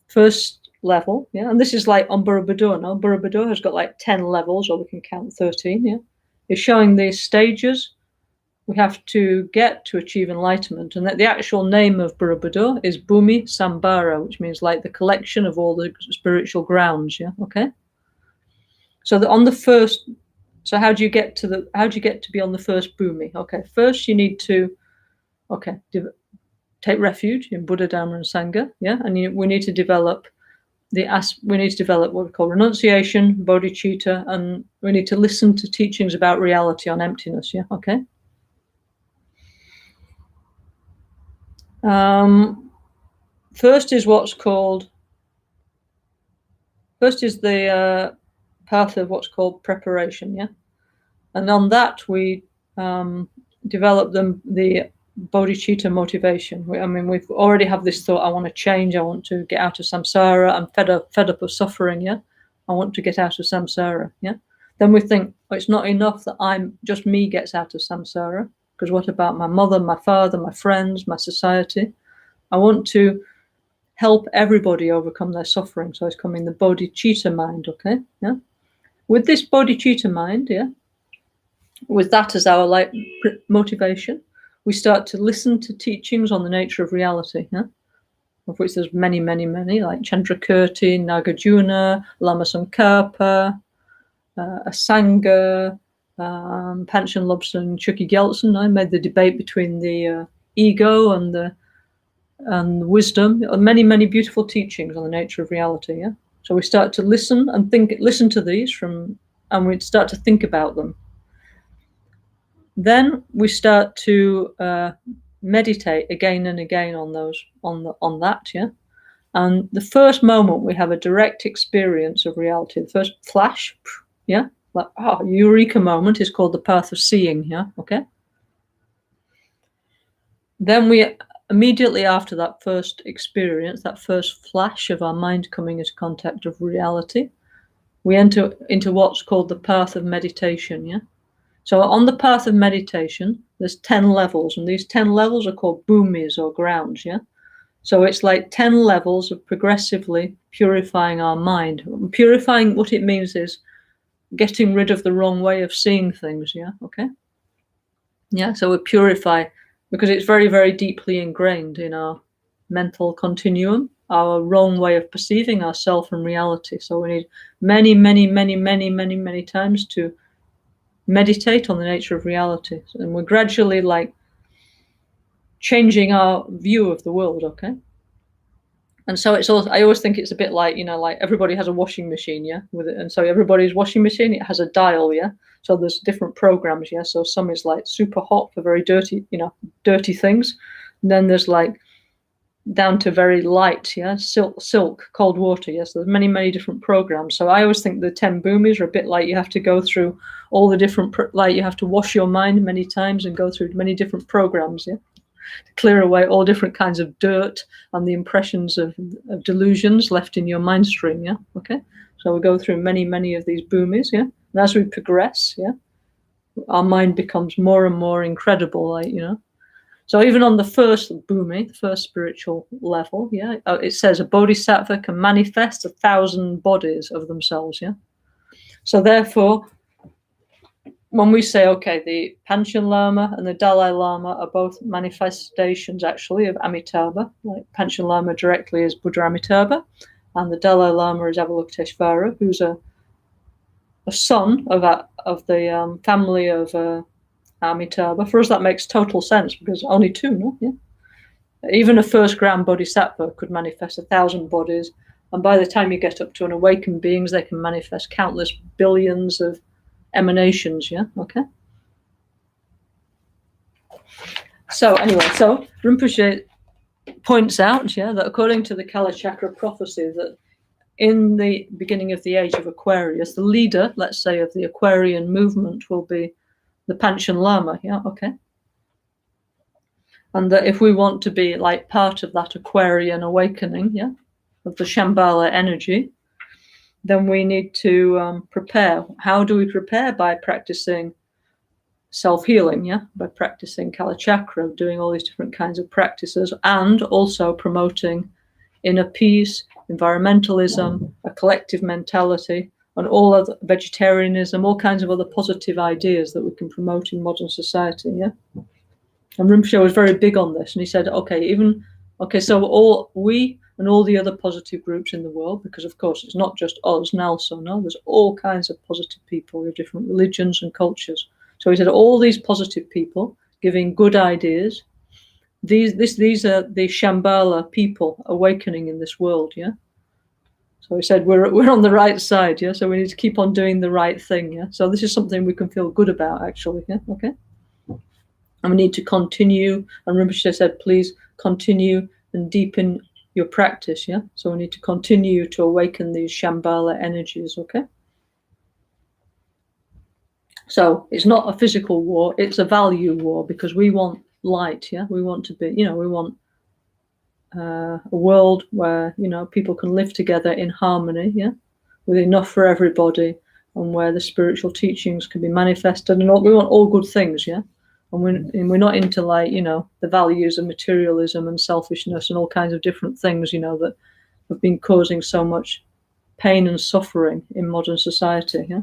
first level, yeah, and this is like on Borobudur. Now, Borobudur has got like 10 levels, or we can count 13, yeah? It's showing these stages we have to get to achieve enlightenment. And that the actual name of Borobudur is Bhumi Sambhara, which means like the collection of all the spiritual grounds, yeah, okay? So on the first, so how do you get to be on the first Bhumi? Okay, first you need to, okay, take refuge in Buddha, Dhamma, and Sangha, yeah, and we need to develop what we call renunciation, bodhicitta, and we need to listen to teachings about reality on emptiness, yeah, okay? First is the path of what's called preparation, yeah? And on that we develop the bodhicitta motivation. We've already have this thought, I want to change, I want to get out of samsara, I'm fed up of suffering, yeah? I want to get out of samsara, yeah? Then we think, well, it's not enough that just me gets out of samsara, because what about my mother, my father, my friends, my society? I want to help everybody overcome their suffering. So it's coming the bodhicitta mind, okay? Yeah. With this bodhicitta mind, yeah, with that as our motivation, we start to listen to teachings on the nature of reality, yeah? Of which there's many, many, many, like Chandrakirti, Nagarjuna, Lama Tsongkhapa, Asanga, Panchen Lobsang, Chukyi Gyaltsen. I made the debate between the ego and the wisdom. Many, many beautiful teachings on the nature of reality. Yeah. So we start to listen to these and we start to think about them. Then we start to meditate again and again on that. Yeah. And the first moment we have a direct experience of reality, the first flash, yeah, like, oh, eureka moment is called the path of seeing, yeah, okay? Then we, immediately after that first experience, that first flash of our mind coming into contact of reality, we enter into what's called the path of meditation, yeah? So on the path of meditation, there's 10 levels, and these 10 levels are called bhumis, or grounds, yeah? So it's like 10 levels of progressively purifying our mind. Purifying, what it means is getting rid of the wrong way of seeing things, yeah, okay? Yeah, so we purify, because it's very, very deeply ingrained in our mental continuum, our wrong way of perceiving ourself and reality. So we need many, many, many, many, many, many times to meditate on the nature of reality. And we're gradually like changing our view of the world, okay? And so it's also, I always think it's a bit like, you know, like everybody has a washing machine, yeah, with it. And so everybody's washing machine, it has a dial, yeah. So there's different programs, yeah. So some is like super hot for very dirty, you know, dirty things. And then there's like down to very light, yeah, silk, cold water, yes. So there's many, many different programs. So I always think the 10 bhumis are a bit like you have to go through all the different, like you have to wash your mind many times and go through many different programs, yeah, to clear away all different kinds of dirt and the impressions of delusions left in your mind stream, yeah, okay? So we go through many, many of these bhumis, yeah? And as we progress, yeah, our mind becomes more and more incredible, like, you know. So even on the first bhumi, the first spiritual level, yeah, it says a bodhisattva can manifest 1,000 bodies of themselves, yeah? So therefore, when we say, okay, the Panchen Lama and the Dalai Lama are both manifestations, actually, of Amitabha. Like Panchen Lama directly is Buddha Amitabha, and the Dalai Lama is Avalokiteshvara, who's a son of the family of Amitabha. For us, that makes total sense, because only two, no? Yeah. Even a first ground bodhisattva could manifest 1,000 bodies, and by the time you get up to an awakened beings, they can manifest countless billions of emanations, yeah, okay? So anyway, so Rinpoche points out, yeah, that according to the Kala Chakra prophecy, that in the beginning of the age of Aquarius, the leader, let's say, of the Aquarian movement will be the Panchen Lama, yeah, okay? And that if we want to be like part of that Aquarian awakening, yeah, of the Shambhala energy, then we need to prepare. How do we prepare? By practicing self-healing, yeah, by practicing Kala Chakra, doing all these different kinds of practices, and also promoting inner peace, environmentalism, a collective mentality, and all other vegetarianism, all kinds of other positive ideas that we can promote in modern society, yeah. And Rinpoche was very big on this, and he said, so all we and all the other positive groups in the world, because of course it's not just us, NgalSo, no, there's all kinds of positive people of different religions and cultures. So he said all these positive people giving good ideas, these are the Shambhala people awakening in this world, yeah. So he said we're on the right side, yeah. So we need to keep on doing the right thing, yeah. So this is something we can feel good about, actually, yeah. Okay. And we need to continue. And Rinpoche said, please continue and deepen your practice, yeah. So we need to continue to awaken these Shambhala energies, okay. So it's not a physical war, it's a value war, because we want light, yeah. We want to be, you know, we want a world where, you know, people can live together in harmony, yeah, with enough for everybody, and where the spiritual teachings can be manifested, and we want all good things, yeah. And we're not into, like, you know, the values of materialism and selfishness and all kinds of different things, you know, that have been causing so much pain and suffering in modern society, yeah.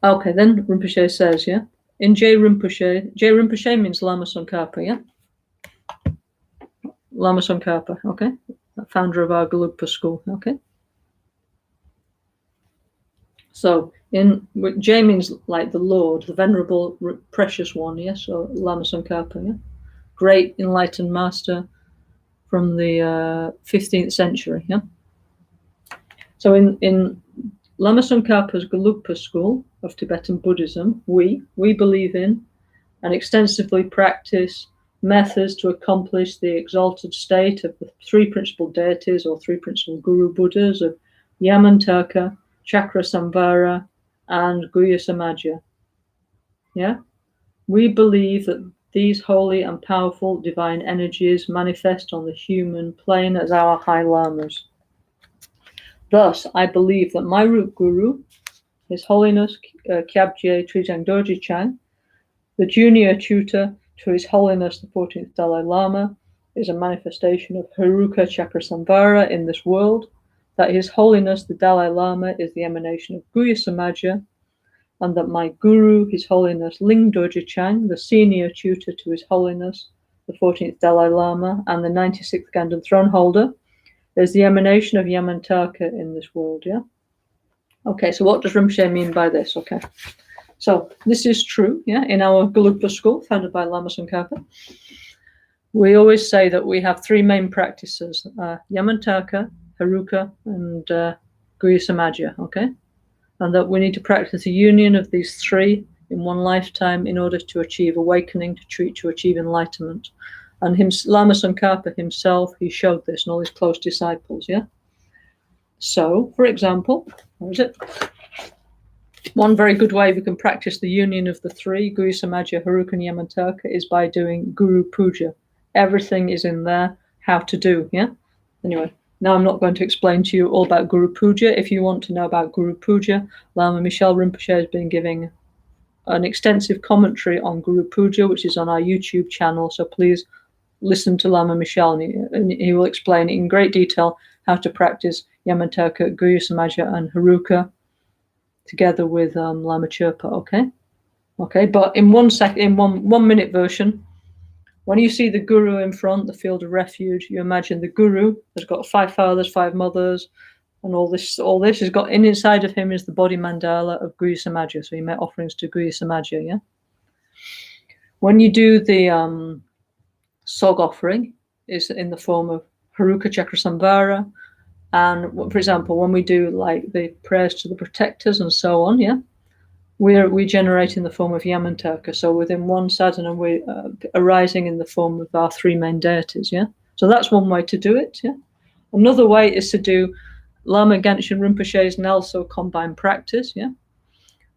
Okay, then Rinpoche says, yeah, in J Rinpoche means Lama Tsongkhapa, yeah? Lama Tsongkhapa, okay? Founder of our Gelugpa school, okay? So J means like the Lord, the venerable, precious one, yes? So Lama Tsongkhapa, yeah? Great enlightened master from the 15th century, yeah? So in Lama Tsongkhapa's Gelugpa school of Tibetan Buddhism, we believe in and extensively practice methods to accomplish the exalted state of the three principal deities or three principal guru Buddhas of Yamantaka, Chakra Samvara, and Guhya Samaja. Yeah? We believe that these holy and powerful divine energies manifest on the human plane as our high lamas. Thus, I believe that my root guru, His Holiness Kyabje Trijang Dorji Chang, the junior tutor to His Holiness the 14th Dalai Lama, is a manifestation of Haruka Chakra Samvara in this world, that His Holiness the Dalai Lama is the emanation of Guhya Samaja, and that my guru, His Holiness Ling Dorji Chang, the senior tutor to His Holiness the 14th Dalai Lama and the 96th Ganden throne holder, is the emanation of Yamantaka in this world. Yeah. Okay, so what does Rinpoche mean by this? Okay, so this is true. Yeah, in our Gelugpa school, founded by Lama Tsongkhapa, we always say that we have three main practices: Yamantaka, Haruka, and Guhya Samaja. Okay, and that we need to practice the union of these three in one lifetime in order to achieve awakening, to achieve enlightenment. And Lama Tsongkhapa himself, he showed this, and all his close disciples. Yeah. So, for example, where is it? One very good way we can practice the union of the three, Guhya Samaja, Haruka, and Yamantaka, is by doing Guru Puja. Everything is in there, how to do, yeah? Anyway, now I'm not going to explain to you all about Guru Puja. If you want to know about Guru Puja, Lama Michel Rinpoche has been giving an extensive commentary on Guru Puja, which is on our YouTube channel, so please listen to Lama Michel, and he will explain in great detail how to practice Yamantaka, Guhya Samaja, and Haruka together with Lama Chirpa. Okay. But in 1 minute version, when you see the Guru in front, the field of refuge, you imagine the Guru has got 5 fathers, 5 mothers, and all this has got inside of him is the body mandala of Guhya Samaja. So you make offerings to Guhya Samaja. Yeah. When you do the Sog offering, is in the form of Haruka Chakra Samvara. And for example, when we do like the prayers to the protectors and so on, yeah, we generate in the form of Yamantaka. So within one sadhana, we're arising in the form of our 3 main deities, yeah. So that's one way to do it, yeah. Another way is to do Lama Genshin Rinpoche's NgalSo combined practice, yeah,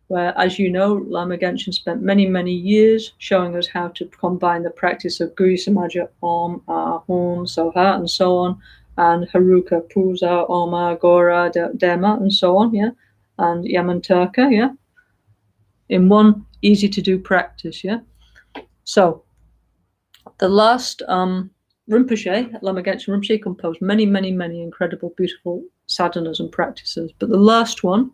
where, as you know, Lama Genshin spent many, many years showing us how to combine the practice of Guhya Samaja, Om, Ahom, Soha, and so on, and Haruka, Puza, Oma, Gora, Dema, and so on, yeah, and Yamantaka, yeah, in one easy-to-do practice, yeah. So, the last Rinpoche, Lama Genshin Rinpoche, composed many, many, many incredible, beautiful sadhanas and practices, but the last one,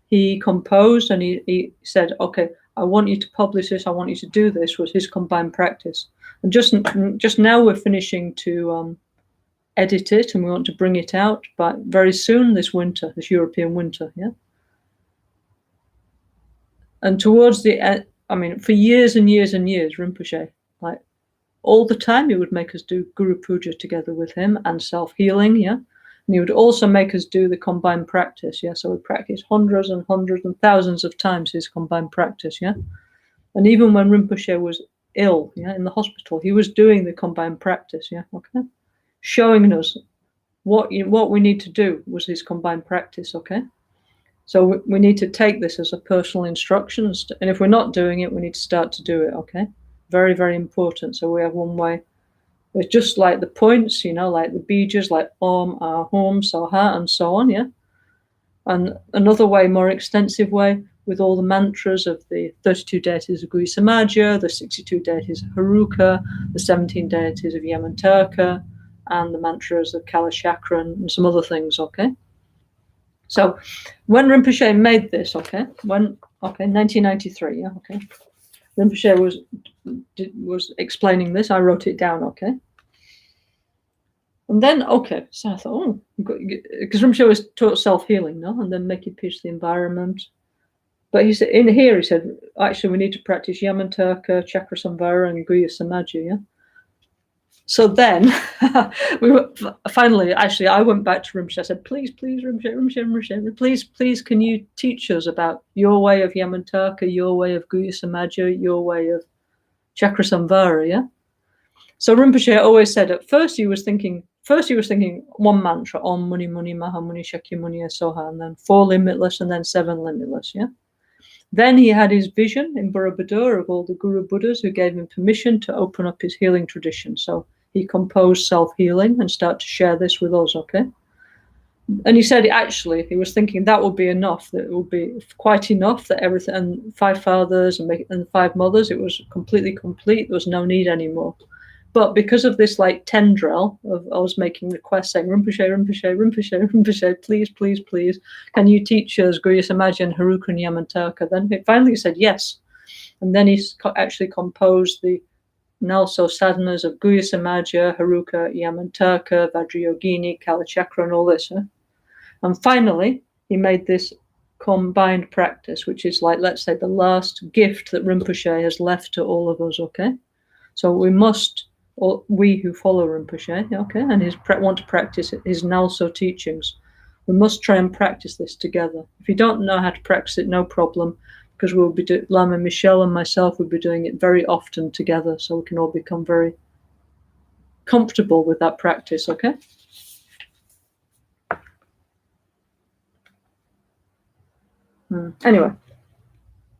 he composed and he said, okay, I want you to publish this, I want you to do this, was his combined practice. And just now we're finishing to edit it, and we want to bring it out, but very soon this winter, this European winter, yeah. And towards the end, I mean, for years and years and years, Rinpoche, like all the time, he would make us do Guru Puja together with him and self-healing, yeah. And he would also make us do the combined practice, yeah. So we practiced hundreds and hundreds and thousands of times his combined practice, yeah. And even when Rinpoche was ill, yeah, in the hospital, he was doing the combined practice, yeah, okay. Showing us what we need to do was his combined practice, okay? So we need to take this as a personal instruction, and if we're not doing it, we need to start to do it, okay? Very, very important. So we have one way. It's just like the points, you know, like the bijas, like Om, Ahom, Soha, and so on, yeah? And another way, more extensive way, with all the mantras of the 32 deities of Guhya Samaja, the 62 deities of Haruka, the 17 deities of Yamantaka, and the mantras of Kalachakra and some other things, okay? So when Rinpoche made this, 1993, yeah, okay. Rinpoche was explaining this, I wrote it down, okay. And then, okay, so I thought, because Rinpoche was taught self-healing, no? And then making peace with the environment. But he said, in here, he said, actually, we need to practice Yamantaka, Chakra Samvara, and Guhya Samaja, yeah? So then, finally, actually, I went back to Rinpoche. I said, please, Rinpoche, please, can you teach us about your way of Yamantaka, your way of Guhya Samaja, your way of Chakra Samvara, yeah? So Rinpoche always said, at first he was thinking first he was thinking one mantra, Om Muni Muni Maha Muni Shakya Muni Soha, and then 4 limitless, and then 7 limitless, yeah? Then he had his vision in Borobudur of all the Guru Buddhas who gave him permission to open up his healing tradition. So he composed self-healing and started to share this with us, okay? And he said, actually, he was thinking that would be enough, that it would be quite enough, that everything, and 5 fathers and 5 mothers, it was completely complete. There was no need anymore. But because of this like tendril of I was making requests saying, Rinpoche, Rinpoche, Rinpoche, Rinpoche, please, please, please, can you teach us Guya Samaja and Haruka and Yamantaka? Then he finally said yes. And then he actually composed the NgalSo sadhanas of Guya Samaja, Haruka, Yamantaka, Vajrayogini, Kalachakra, and all this. And finally, he made this combined practice, which is like, let's say, the last gift that Rinpoche has left to all of us, okay? So we must, or we who follow Rinpoche, okay, and want to practice his NgalSo teachings, we must try and practice this together. If you don't know how to practice it, no problem, because we'll be Lama Michelle and myself will be doing it very often together, so we can all become very comfortable with that practice, okay? Anyway,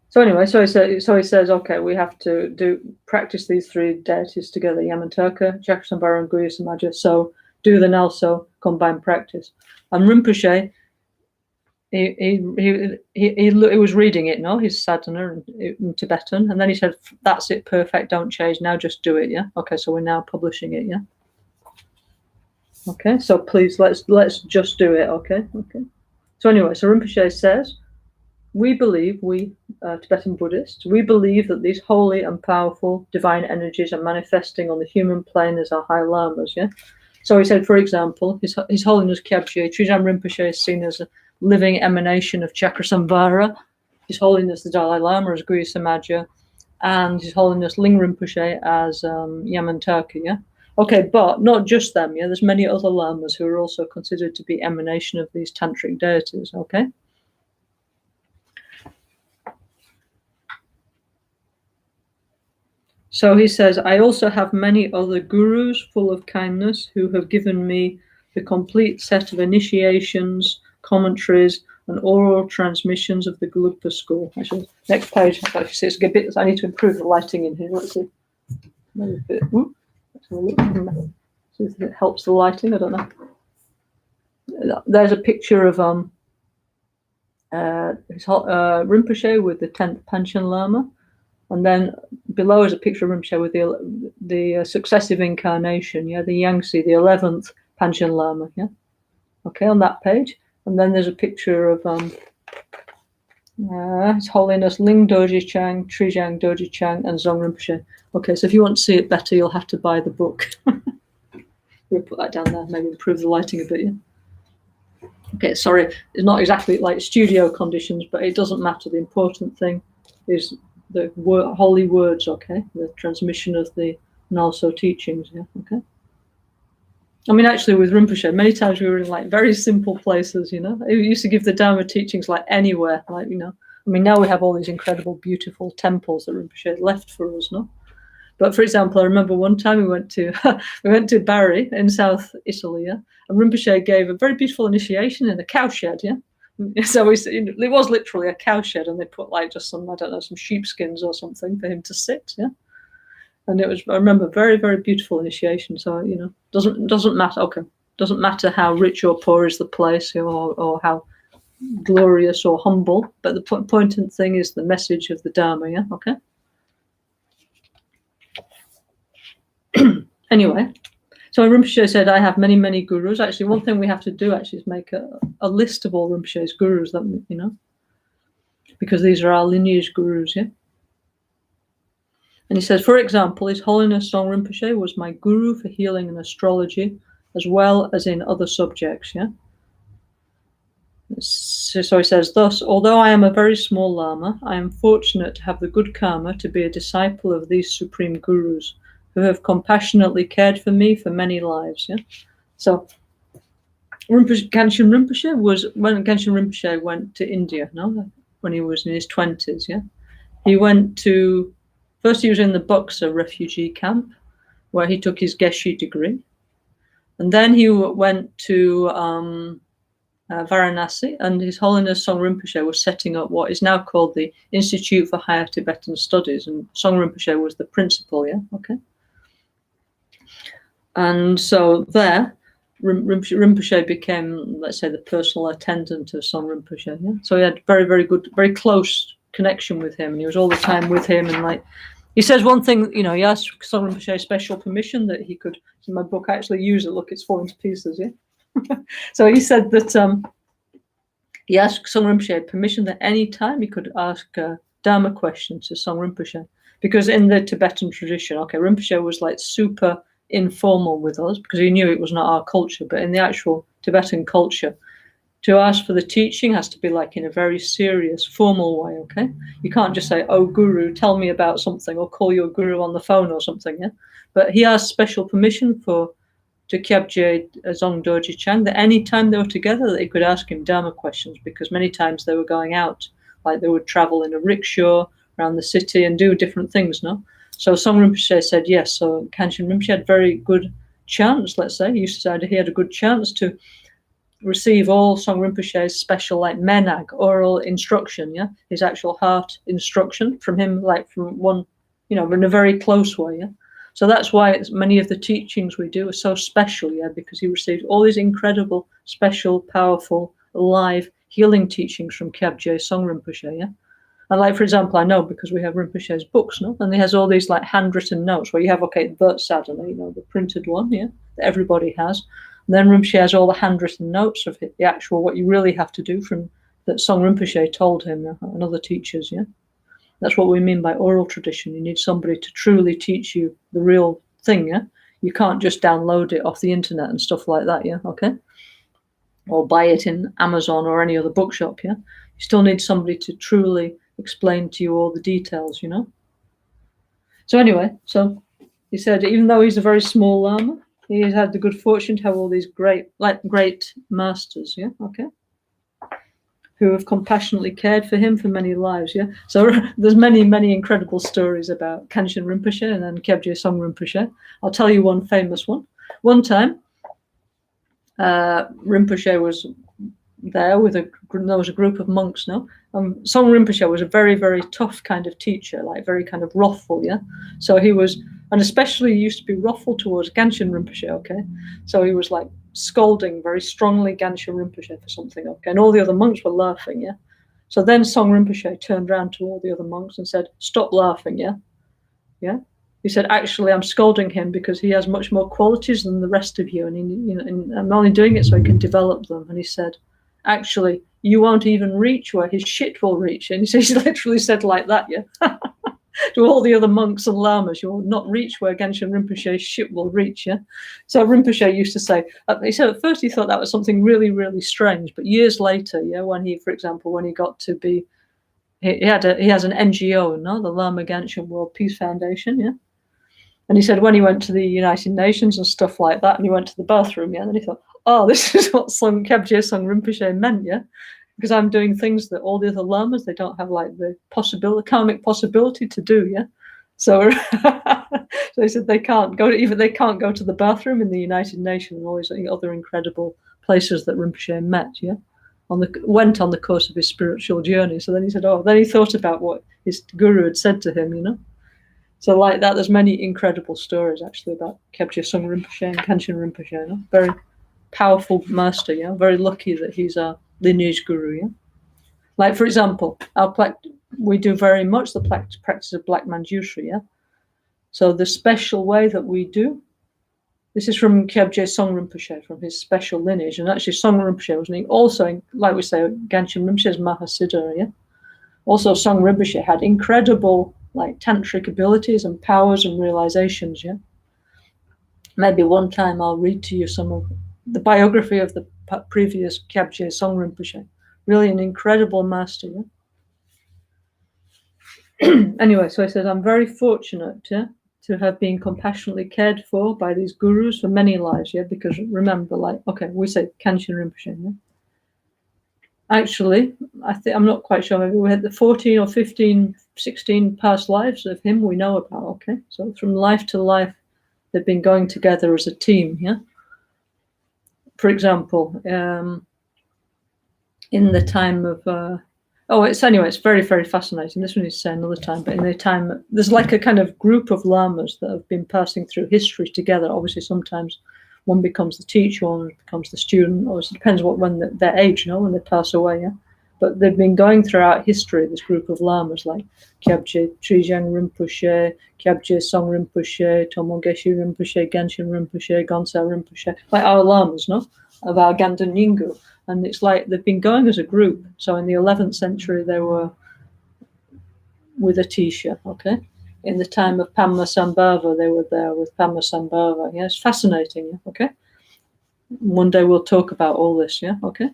so he says, okay, we have to practice these 3 deities together, Yamantaka, Chakasambhara, and Guya Samaja. So do the NgalSo combined practice. And Rinpoche, he was reading it, no, his sadhana in Tibetan, and then he said, "That's it, perfect. Don't change. Now just do it." Yeah. Okay. So we're now publishing it. Yeah. Okay. So please let's just do it. Okay. Okay. So anyway, so Rinpoche says, we believe, Tibetan Buddhists, we believe that these holy and powerful divine energies are manifesting on the human plane as our high lamas, yeah? So he said, for example, His Holiness Kyabje Trijang Rinpoche is seen as a living emanation of Chakra His Holiness the Dalai Lama as Guya Samaja, and His Holiness Ling Rinpoche as Yamantaka, yeah? Okay, but not just them, yeah? There's many other lamas who are also considered to be emanation of these tantric deities, okay? So he says, I also have many other gurus full of kindness who have given me the complete set of initiations, commentaries, and oral transmissions of the Gelugpa school. Actually, next page, actually, see, it's a bit, I need to improve the lighting in here. Let's see. Maybe a bit, see if it helps the lighting, I don't know. There's a picture of Rinpoche with the 10th Panchen Lama. And then below is a picture of Rinpoche with the successive incarnation, yeah, the Yangtze, the 11th Panchen Lama, yeah. Okay, on that page. And then there's a picture of His Holiness Ling Dorji Chang, Trijang Dorji Chang, and Zong Rinpoche. Okay, so if you want to see it better, you'll have to buy the book. We'll put that down there, maybe improve the lighting a bit, yeah. Okay, sorry, it's not exactly like studio conditions, but it doesn't matter. The important thing is the holy words, okay? The transmission of the NgalSo teachings, yeah, okay? I mean, actually, with Rinpoche, many times we were in like very simple places, you know? We used to give the Dharma teachings like anywhere, like, you know? I mean, now we have all these incredible, beautiful temples that Rinpoche left for us, no? But for example, I remember one time we went to Bari in South Italy, yeah? And Rinpoche gave a very beautiful initiation in a cowshed, yeah? So it was literally a cowshed, and they put like just some, I don't know, some sheepskins or something for him to sit, yeah. And it was, I remember, very, very beautiful initiation. So, you know, doesn't matter. Okay, doesn't matter how rich or poor is the place, or how glorious or humble. But the important thing is the message of the Dharma. Yeah. Okay. Anyway. So Rinpoche said, I have many, many gurus. Actually, one thing we have to do actually is make a list of all Rinpoche's gurus, that, you know, because these are our lineage gurus, yeah? And he says, for example, His Holiness Song Rinpoche was my guru for healing and astrology, as well as in other subjects, yeah? So he says, thus, although I am a very small Lama, I am fortunate to have the good karma to be a disciple of these supreme gurus, who have compassionately cared for me for many lives. Yeah. So Genshin Rinpoche went to India, no, when he was in his 20s. Yeah, he went to, first he was in the Boxer refugee camp, where he took his Geshe degree, And then he went to Varanasi, and His Holiness Song Rinpoche was setting up what is now called the Institute for Higher Tibetan Studies, and Song Rinpoche was the principal, okay? And so there, Rinpoche became, let's say, the personal attendant of Song Rinpoche, yeah? So he had very, very good, very close connection with him, and he was all the time with him, and like, he says one thing, he asked Song Rinpoche special permission that he could, in my book, actually use it. Look, it's falling to pieces, yeah? So he said that he asked Song Rinpoche permission that any time he could ask Dharma questions to Song Rinpoche. Because in the Tibetan tradition, okay, Rinpoche was like super informal with us because he knew it was not our culture, but in the actual Tibetan culture, to ask for the teaching has to be like in a very serious, formal way, okay? You can't just say, oh, guru, tell me about something, or call your guru on the phone or something, yeah? But he asked special permission to Kyabje Zong Dorji Chang that any time they were together, that he could ask him Dharma questions, because many times they were going out, like they would travel in a rickshaw around the city and do different things, no? So Song Rinpoche said yes. So Khanshin Rinpoche had very good chance, let's say. He used to say he had a good chance to receive all Song Rinpoche's special, like menag, oral instruction, yeah? His actual heart instruction from him, like from one, in a very close way, yeah? So that's why many of the teachings we do are so special, yeah, because he received all these incredible, special, powerful, live healing teachings from Kyabje Song Rinpoche, yeah. And like, for example, I know because we have Rinpoche's books, no, and he has all these like handwritten notes where you have, okay, Vert Sadhana, the printed one, yeah, that everybody has. And then Rinpoche has all the handwritten notes of the actual what you really have to do from that Song Rinpoche told him and other teachers, yeah. That's what we mean by oral tradition. You need somebody to truly teach you the real thing, yeah? You can't just download it off the internet and stuff like that, yeah, okay? Or buy it in Amazon or any other bookshop, yeah? You still need somebody to truly explain to you all the details, So anyway, so he said, even though he's a very small Lama, he has had the good fortune to have all these great masters, yeah, okay? Who have compassionately cared for him for many lives, yeah? So there's many, many incredible stories about Khanshin Rinpoche and then Kyabje Song Rinpoche. I'll tell you one famous one. One time, Rinpoche was there there was a group of monks, no? Song Rinpoche was a very, very tough kind of teacher, like very kind of wrathful, yeah? So he was, and especially he used to be wrathful towards Khanshin Rinpoche, okay? So he was like scolding very strongly Khanshin Rinpoche for something, okay? And all the other monks were laughing, yeah? So then Song Rinpoche turned around to all the other monks and said, stop laughing, yeah? Yeah? He said, actually, I'm scolding him because he has much more qualities than the rest of you, and, and I'm only doing it so he can develop them. And he said, actually, you won't even reach where his shit will reach. And he literally said like that, yeah? To all the other monks and lamas, you will not reach where Khanshin Rinpoche's shit will reach, yeah? So Rinpoche used to say, he said at first he thought that was something really, really strange, but years later, yeah, when he, for example, when he got to be, he has an NGO, no, the Lama Ganshin World Peace Foundation, yeah? And he said when he went to the United Nations and stuff like that, and he went to the bathroom, yeah, and he thought, oh, this is what Kyabje Song Rinpoche meant, yeah? Because I'm doing things that all the other lamas, they don't have like the karmic possibility to do, yeah? So, so he said they can't go to the bathroom in the United Nations and all these other incredible places that Rinpoche met, yeah? Went on the course of his spiritual journey. So then he said, then he thought about what his guru had said to him, So like that, there's many incredible stories actually about Kyabje Song Rinpoche and Khanshin Rinpoche, Very powerful master, yeah? Very lucky that he's our lineage guru, yeah? Like, for example, we do very much the practice of Black Manjushri, yeah? So the special way that we do, this is from Kyabje Song Rinpoche, from his special lineage, and actually Song Rinpoche was also, like we say, Khanshin Rinpoche's Mahasiddha, yeah? Also, Song Rinpoche had incredible, like, tantric abilities and powers and realizations, yeah? Maybe one time I'll read to you some of the biography of the previous Kyabje Song Rinpoche. Really an incredible master, yeah? Anyway, so I said, I'm very fortunate, yeah, to have been compassionately cared for by these gurus for many lives, yeah? Because remember, like, okay, we say Khanshin Rinpoche, yeah? Actually, I'm not quite sure, maybe we had the 14 or 15, 16 past lives of him we know about, okay? So from life to life, they've been going together as a team, yeah? for example, in the time of it's very, very fascinating. This one is say another time, but in the time, there's like a kind of group of lamas that have been passing through history together. Obviously, sometimes one becomes the teacher, one becomes the student. Obviously, it depends when their age, when they pass away. Yeah, but they've been going throughout history. This group of lamas like Kyabje Trijang Rinpoche, Kyabje Song Rinpoche, Tomo Geshe Rinpoche, Genshin Rinpoche, Gonsa Rinpoche, like our lamas, of our Ganden Nyingu. And it's like they've been going as a group. So in the 11th century, they were with Atisha, okay? In the time of Padmasambhava, they were there with Padmasambhava. Yeah, it's fascinating, yeah, okay? One day we'll talk about all this, yeah, okay?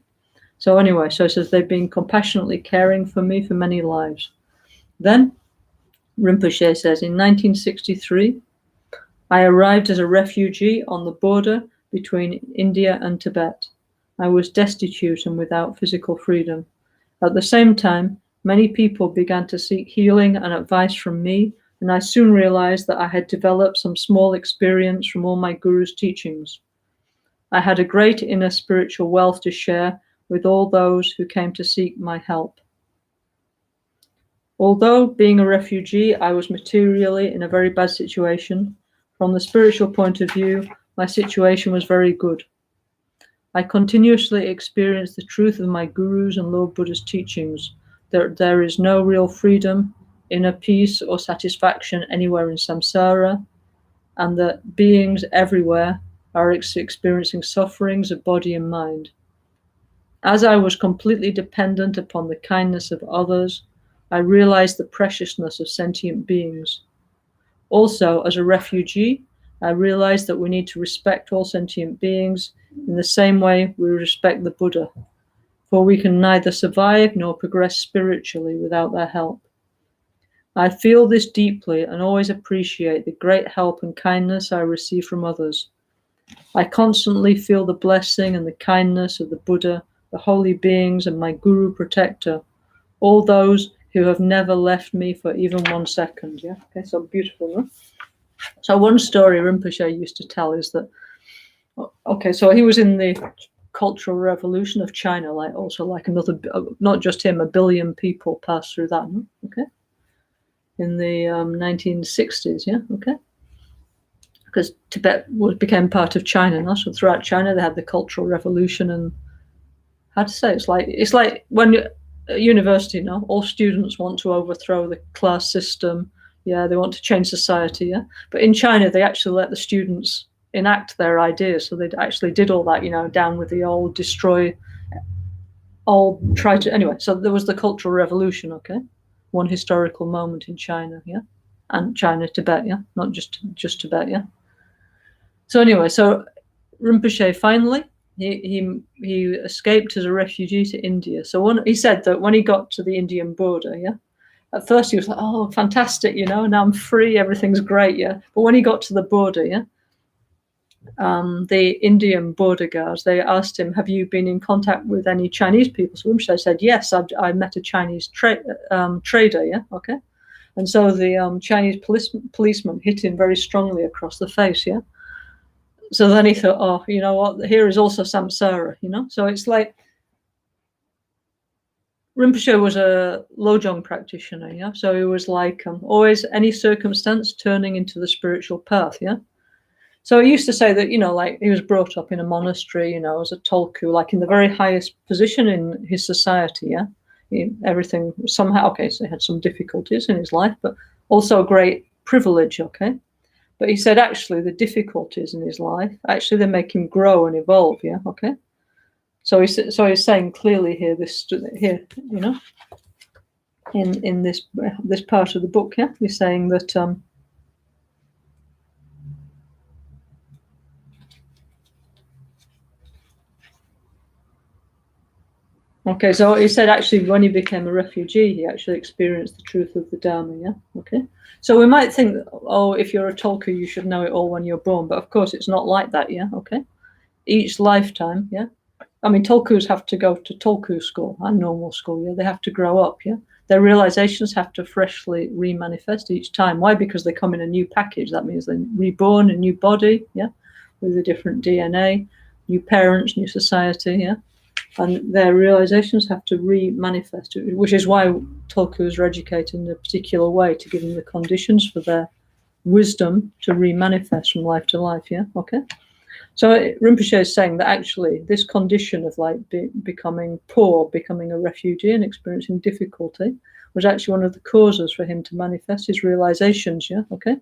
So anyway, so it says they've been compassionately caring for me for many lives. Then Rinpoche says, in 1963, I arrived as a refugee on the border between India and Tibet. I was destitute and without physical freedom. At the same time, many people began to seek healing and advice from me, and I soon realized that I had developed some small experience from all my guru's teachings. I had a great inner spiritual wealth to share with all those who came to seek my help. Although being a refugee, I was materially in a very bad situation, from the spiritual point of view, my situation was very good. I continuously experienced the truth of my Guru's and Lord Buddha's teachings, that there is no real freedom, inner peace, or satisfaction anywhere in samsara, and that beings everywhere are experiencing sufferings of body and mind. As I was completely dependent upon the kindness of others, I realized the preciousness of sentient beings. Also, as a refugee, I realized that we need to respect all sentient beings in the same way we respect the Buddha, for we can neither survive nor progress spiritually without their help. I feel this deeply and always appreciate the great help and kindness I receive from others. I constantly feel the blessing and the kindness of the Buddha, the holy beings, and my Guru protector, all those who have never left me for even 1 second. Yeah, okay, so beautiful, huh? So one story Rinpoche used to tell is that, okay, so he was in the Cultural Revolution of China, like another, not just him, 1 billion people passed through that, okay, in the 1960s, yeah, okay, because Tibet became part of China, and so throughout China they had the Cultural Revolution, and how to say, it's like when at university, all students want to overthrow the class system. Yeah, they want to change society, yeah. But in China, they actually let the students enact their ideas. So they actually did all that, down with the old, destroy, all, try to, anyway. So there was the Cultural Revolution, okay? One historical moment in China, yeah? And China, Tibet, yeah? Not just Tibet, yeah? So anyway, so Rinpoche finally, he escaped as a refugee to India. So he said that when he got to the Indian border, yeah? At first he was like, oh, fantastic, now I'm free, everything's great, yeah. But when he got to the border, yeah, the Indian border guards, they asked him, have you been in contact with any Chinese people? So Rinpoche said, yes, I met a Chinese trader, yeah, okay. And so the Chinese policeman hit him very strongly across the face, yeah. So then he thought, oh, you know what, here is also samsara, So it's like, Rinpoche was a Lojong practitioner, yeah. So it was like always any circumstance turning into the spiritual path, yeah. So he used to say that, like he was brought up in a monastery, as a tolku, like in the very highest position in his society, yeah. Everything somehow, okay, so he had some difficulties in his life, but also a great privilege, okay. But he said actually the difficulties in his life, actually they make him grow and evolve, yeah, okay. So he's saying clearly here, in this part of the book, yeah, he's saying that okay, so he said actually when he became a refugee, he actually experienced the truth of the Dharma, yeah, okay. So we might think, oh, if you're a tolku, you should know it all when you're born, but of course it's not like that, yeah, okay. Each lifetime, yeah. I mean, tolkus have to go to tolku school and normal school, yeah. They have to grow up, yeah. Their realizations have to freshly remanifest each time. Why? Because they come in a new package. That means they're reborn, a new body, yeah, with a different DNA. new parents, new society, yeah? And their realizations have to re-manifest, which is why tulkus are educated in a particular way to give them the conditions for their wisdom to re-manifest from life to life, yeah? Okay? So Rinpoche is saying that actually this condition of like becoming poor, becoming a refugee and experiencing difficulty was actually one of the causes for him to manifest his realizations, yeah? Okay?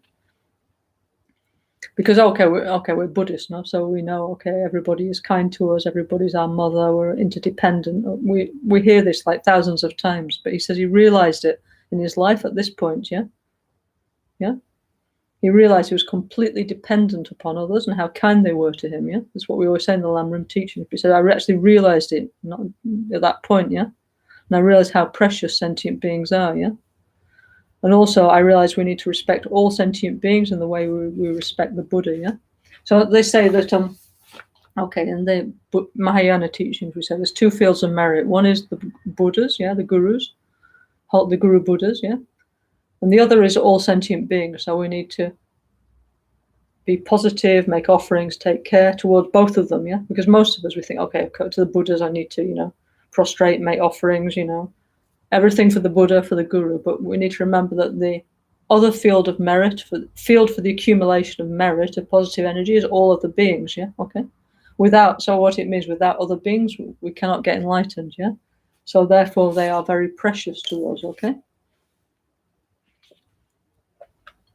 Because we're Buddhist now, so we know everybody is kind to us, everybody's our mother, we're interdependent. We hear this like thousands of times, but he says he realized it in his life at this point, yeah. He realized he was completely dependent upon others and how kind they were to him, yeah. That's what we always say in the Lamrim teaching. He said, I actually realized it not at that point, yeah. And I realized how precious sentient beings are, yeah. And also, I realize we need to respect all sentient beings in the way we respect the Buddha, yeah? So they say that, in the Mahayana teachings, we say there's two fields of merit. One is the Buddhas, yeah, the Gurus, the Guru Buddhas, yeah? And the other is all sentient beings. So we need to be positive, make offerings, take care towards both of them, yeah? Because most of us, we think, to the Buddhas, I need to, prostrate, make offerings, everything for the Buddha, for the Guru, but we need to remember that the other field of merit, for the accumulation of merit, of positive energy, is all of the beings, yeah, okay? So what it means, without other beings, we cannot get enlightened, yeah? So therefore, they are very precious to us, okay?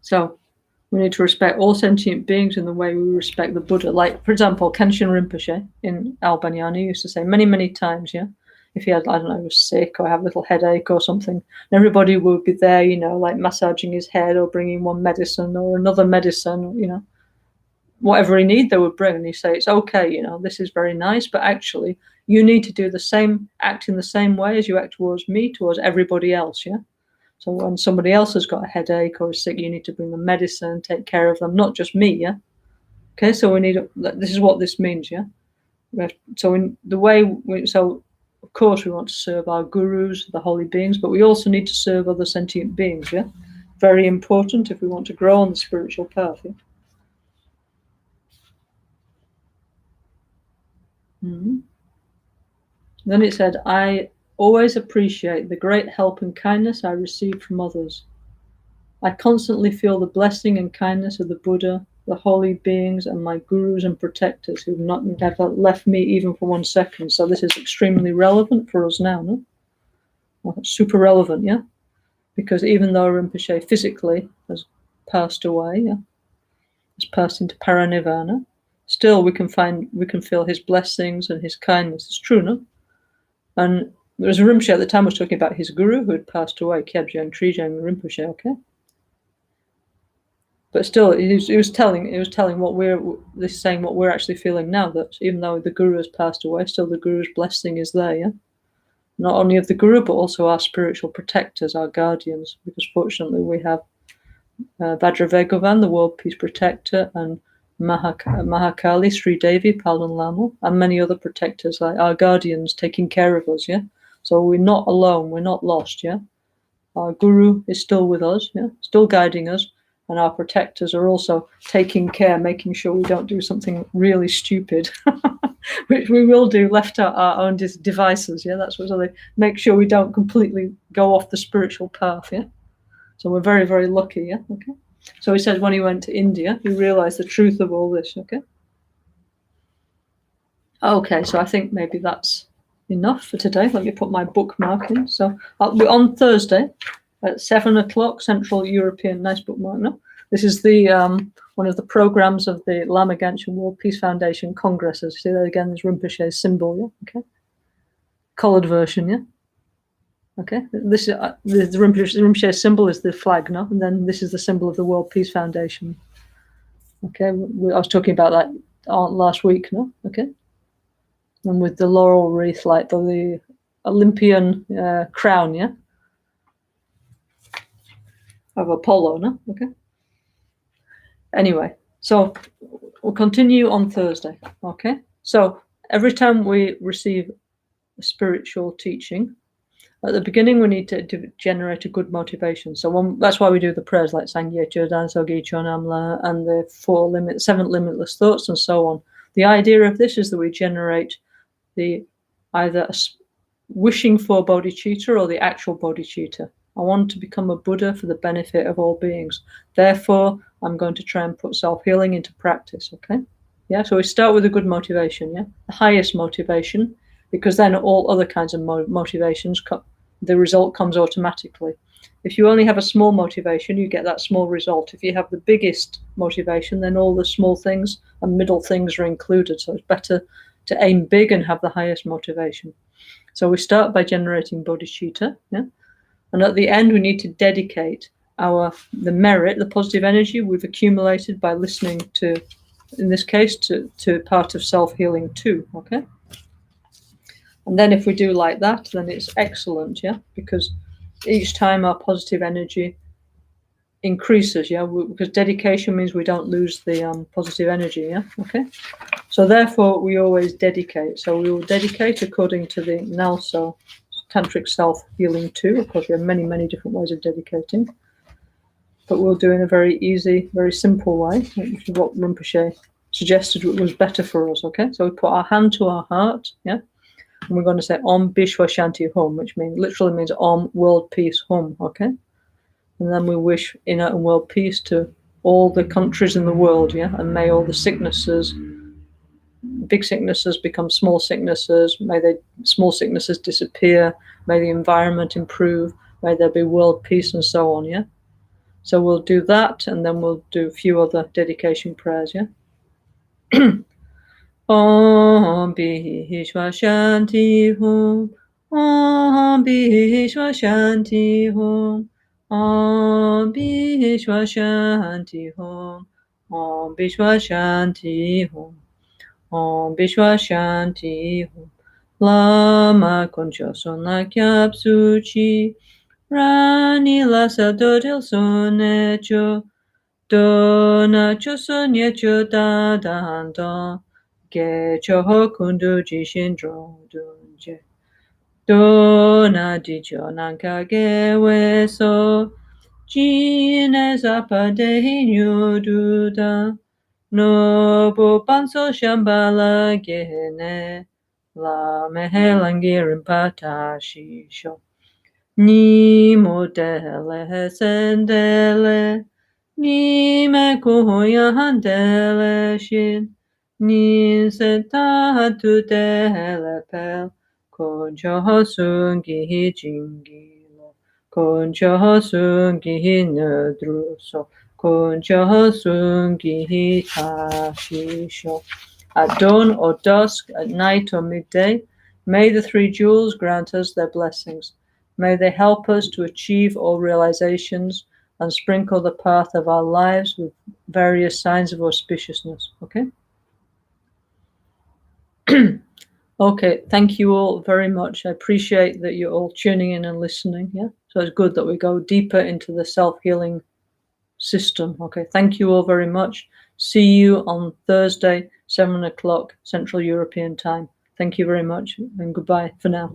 So we need to respect all sentient beings in the way we respect the Buddha. Like, for example, Kenshin Rinpoche in Albaniani used to say many, many times, yeah? If he had, I don't know, he was sick or have a little headache or something, and everybody would be there, like massaging his head or bringing one medicine or another medicine, whatever he needed, they would bring. And he'd say, it's okay, this is very nice, but actually you need to do the same, act in the same way as you act towards me, towards everybody else, yeah? So when somebody else has got a headache or is sick, you need to bring them medicine, take care of them, not just me, yeah? Okay, so this is what this means, yeah? Of course, we want to serve our gurus, the holy beings, but we also need to serve other sentient beings, yeah? Very important if we want to grow on the spiritual path, yeah? Mm-hmm. Then it said, I always appreciate the great help and kindness I receive from others. I constantly feel the blessing and kindness of the Buddha, the holy beings, and my gurus and protectors who've never left me even for 1 second. So this is extremely relevant for us now, no? Well, super relevant, yeah? Because even though Rinpoche physically has passed away, yeah, has passed into paranirvana, still we can feel his blessings and his kindness. It's true, no? And there was a Rinpoche at the time was talking about his guru who had passed away, Kyabgyang Trijang Rinpoche, okay? But still, he was telling what saying what we're actually feeling now, that even though the guru has passed away, still the guru's blessing is there, yeah? Not only of the guru, but also our spiritual protectors, our guardians, because fortunately we have Vajravegovan, the world peace protector, and Mahakali, Sri Devi, Palan Lama, and many other protectors, like our guardians taking care of us, yeah? So we're not alone, we're not lost, yeah? Our guru is still with us, yeah? Still guiding us. And our protectors are also taking care, making sure we don't do something really stupid, which we will do, left to our own devices. Yeah, that's what they make sure we don't completely go off the spiritual path. Yeah, so we're very, very lucky. Yeah, okay. So he says when he went to India, he realized the truth of all this. Okay. Okay, so I think maybe that's enough for today. Let me put my bookmark in. So on Thursday at 7:00 Central European, nice bookmark, no? This is the one of the programs of the Lama Caroline World Peace Foundation congresses. See that again, there's Rinpoche's symbol, yeah? Okay. Coloured version, yeah? Okay. This is the Rinpoche's symbol is the flag, no? And then this is the symbol of the World Peace Foundation. Okay, I was talking about that last week, no? Okay. And with the laurel wreath, like the Olympian crown, yeah? Of Apollo, no? Okay. Anyway, so we'll continue on Thursday, okay? So every time we receive a spiritual teaching, at the beginning we need to generate a good motivation. So that's why we do the prayers like Sangye Chodan Sogi Chonamla and the 7 limitless thoughts and so on. The idea of this is that we generate the either a wishing for bodhicitta or the actual bodhicitta. I want to become a Buddha for the benefit of all beings. Therefore, I'm going to try and put self-healing into practice, okay? Yeah, so we start with a good motivation, yeah? The highest motivation, because then all other kinds of motivations, the result comes automatically. If you only have a small motivation, you get that small result. If you have the biggest motivation, then all the small things and middle things are included. So it's better to aim big and have the highest motivation. So we start by generating bodhicitta, yeah? And at the end, we need to dedicate the merit, the positive energy we've accumulated by listening to, in this case, to part of self-healing too, okay? And then if we do like that, then it's excellent, yeah? Because each time our positive energy increases, yeah? Because dedication means we don't lose the positive energy, yeah? Okay? So therefore, we always dedicate. So we will dedicate according to the NgalSo Tantric Self-Healing too. Of course, we have many, many different ways of dedicating. But we'll do in a very easy, very simple way, which is what Rinpoche suggested was better for us, okay? So we put our hand to our heart, yeah? And we're going to say Om Bishwa Shanti Hum, which literally means Om World Peace Hum, okay? And then we wish inner and world peace to all the countries in the world, yeah? And may all the sicknesses, big sicknesses become small sicknesses. May the small sicknesses disappear. May the environment improve. May there be world peace and so on, yeah? So we'll do that, and then we'll do a few other dedication prayers, yeah? Om Bishwa Shanti Hum. Om Bishwa Shanti Hum. Om Bishwa Shanti Hum. Om Bishwa Shanti Hum. Om Bishwa Shanti Hum. Lama Conchoso Nakyap Suchi. Rani Lasa Dodil Sonecho. Dona Chosonecho Dadanto. Gecho Hokundu Jishin Dronje. Dona Dijo Nanka Geweso. Jine Zapade Hinyududa. Nobu Banso Shambhala Gene. La Mehelangirin Patashisho. Ni modele sendele, ni me kuya handele shin, ni setatu dele pel, koncho sungi jingilo, koncho sungi nedruso, koncho sungi tashisho. At dawn or dusk, at night or midday, may the three jewels grant us their blessings. May they help us to achieve all realizations and sprinkle the path of our lives with various signs of auspiciousness. Okay? Okay, thank you all very much. I appreciate that you're all tuning in and listening. Yeah, so it's good that we go deeper into the self-healing system. Okay, thank you all very much. See you on Thursday, 7 o'clock Central European time. Thank you very much, and goodbye for now.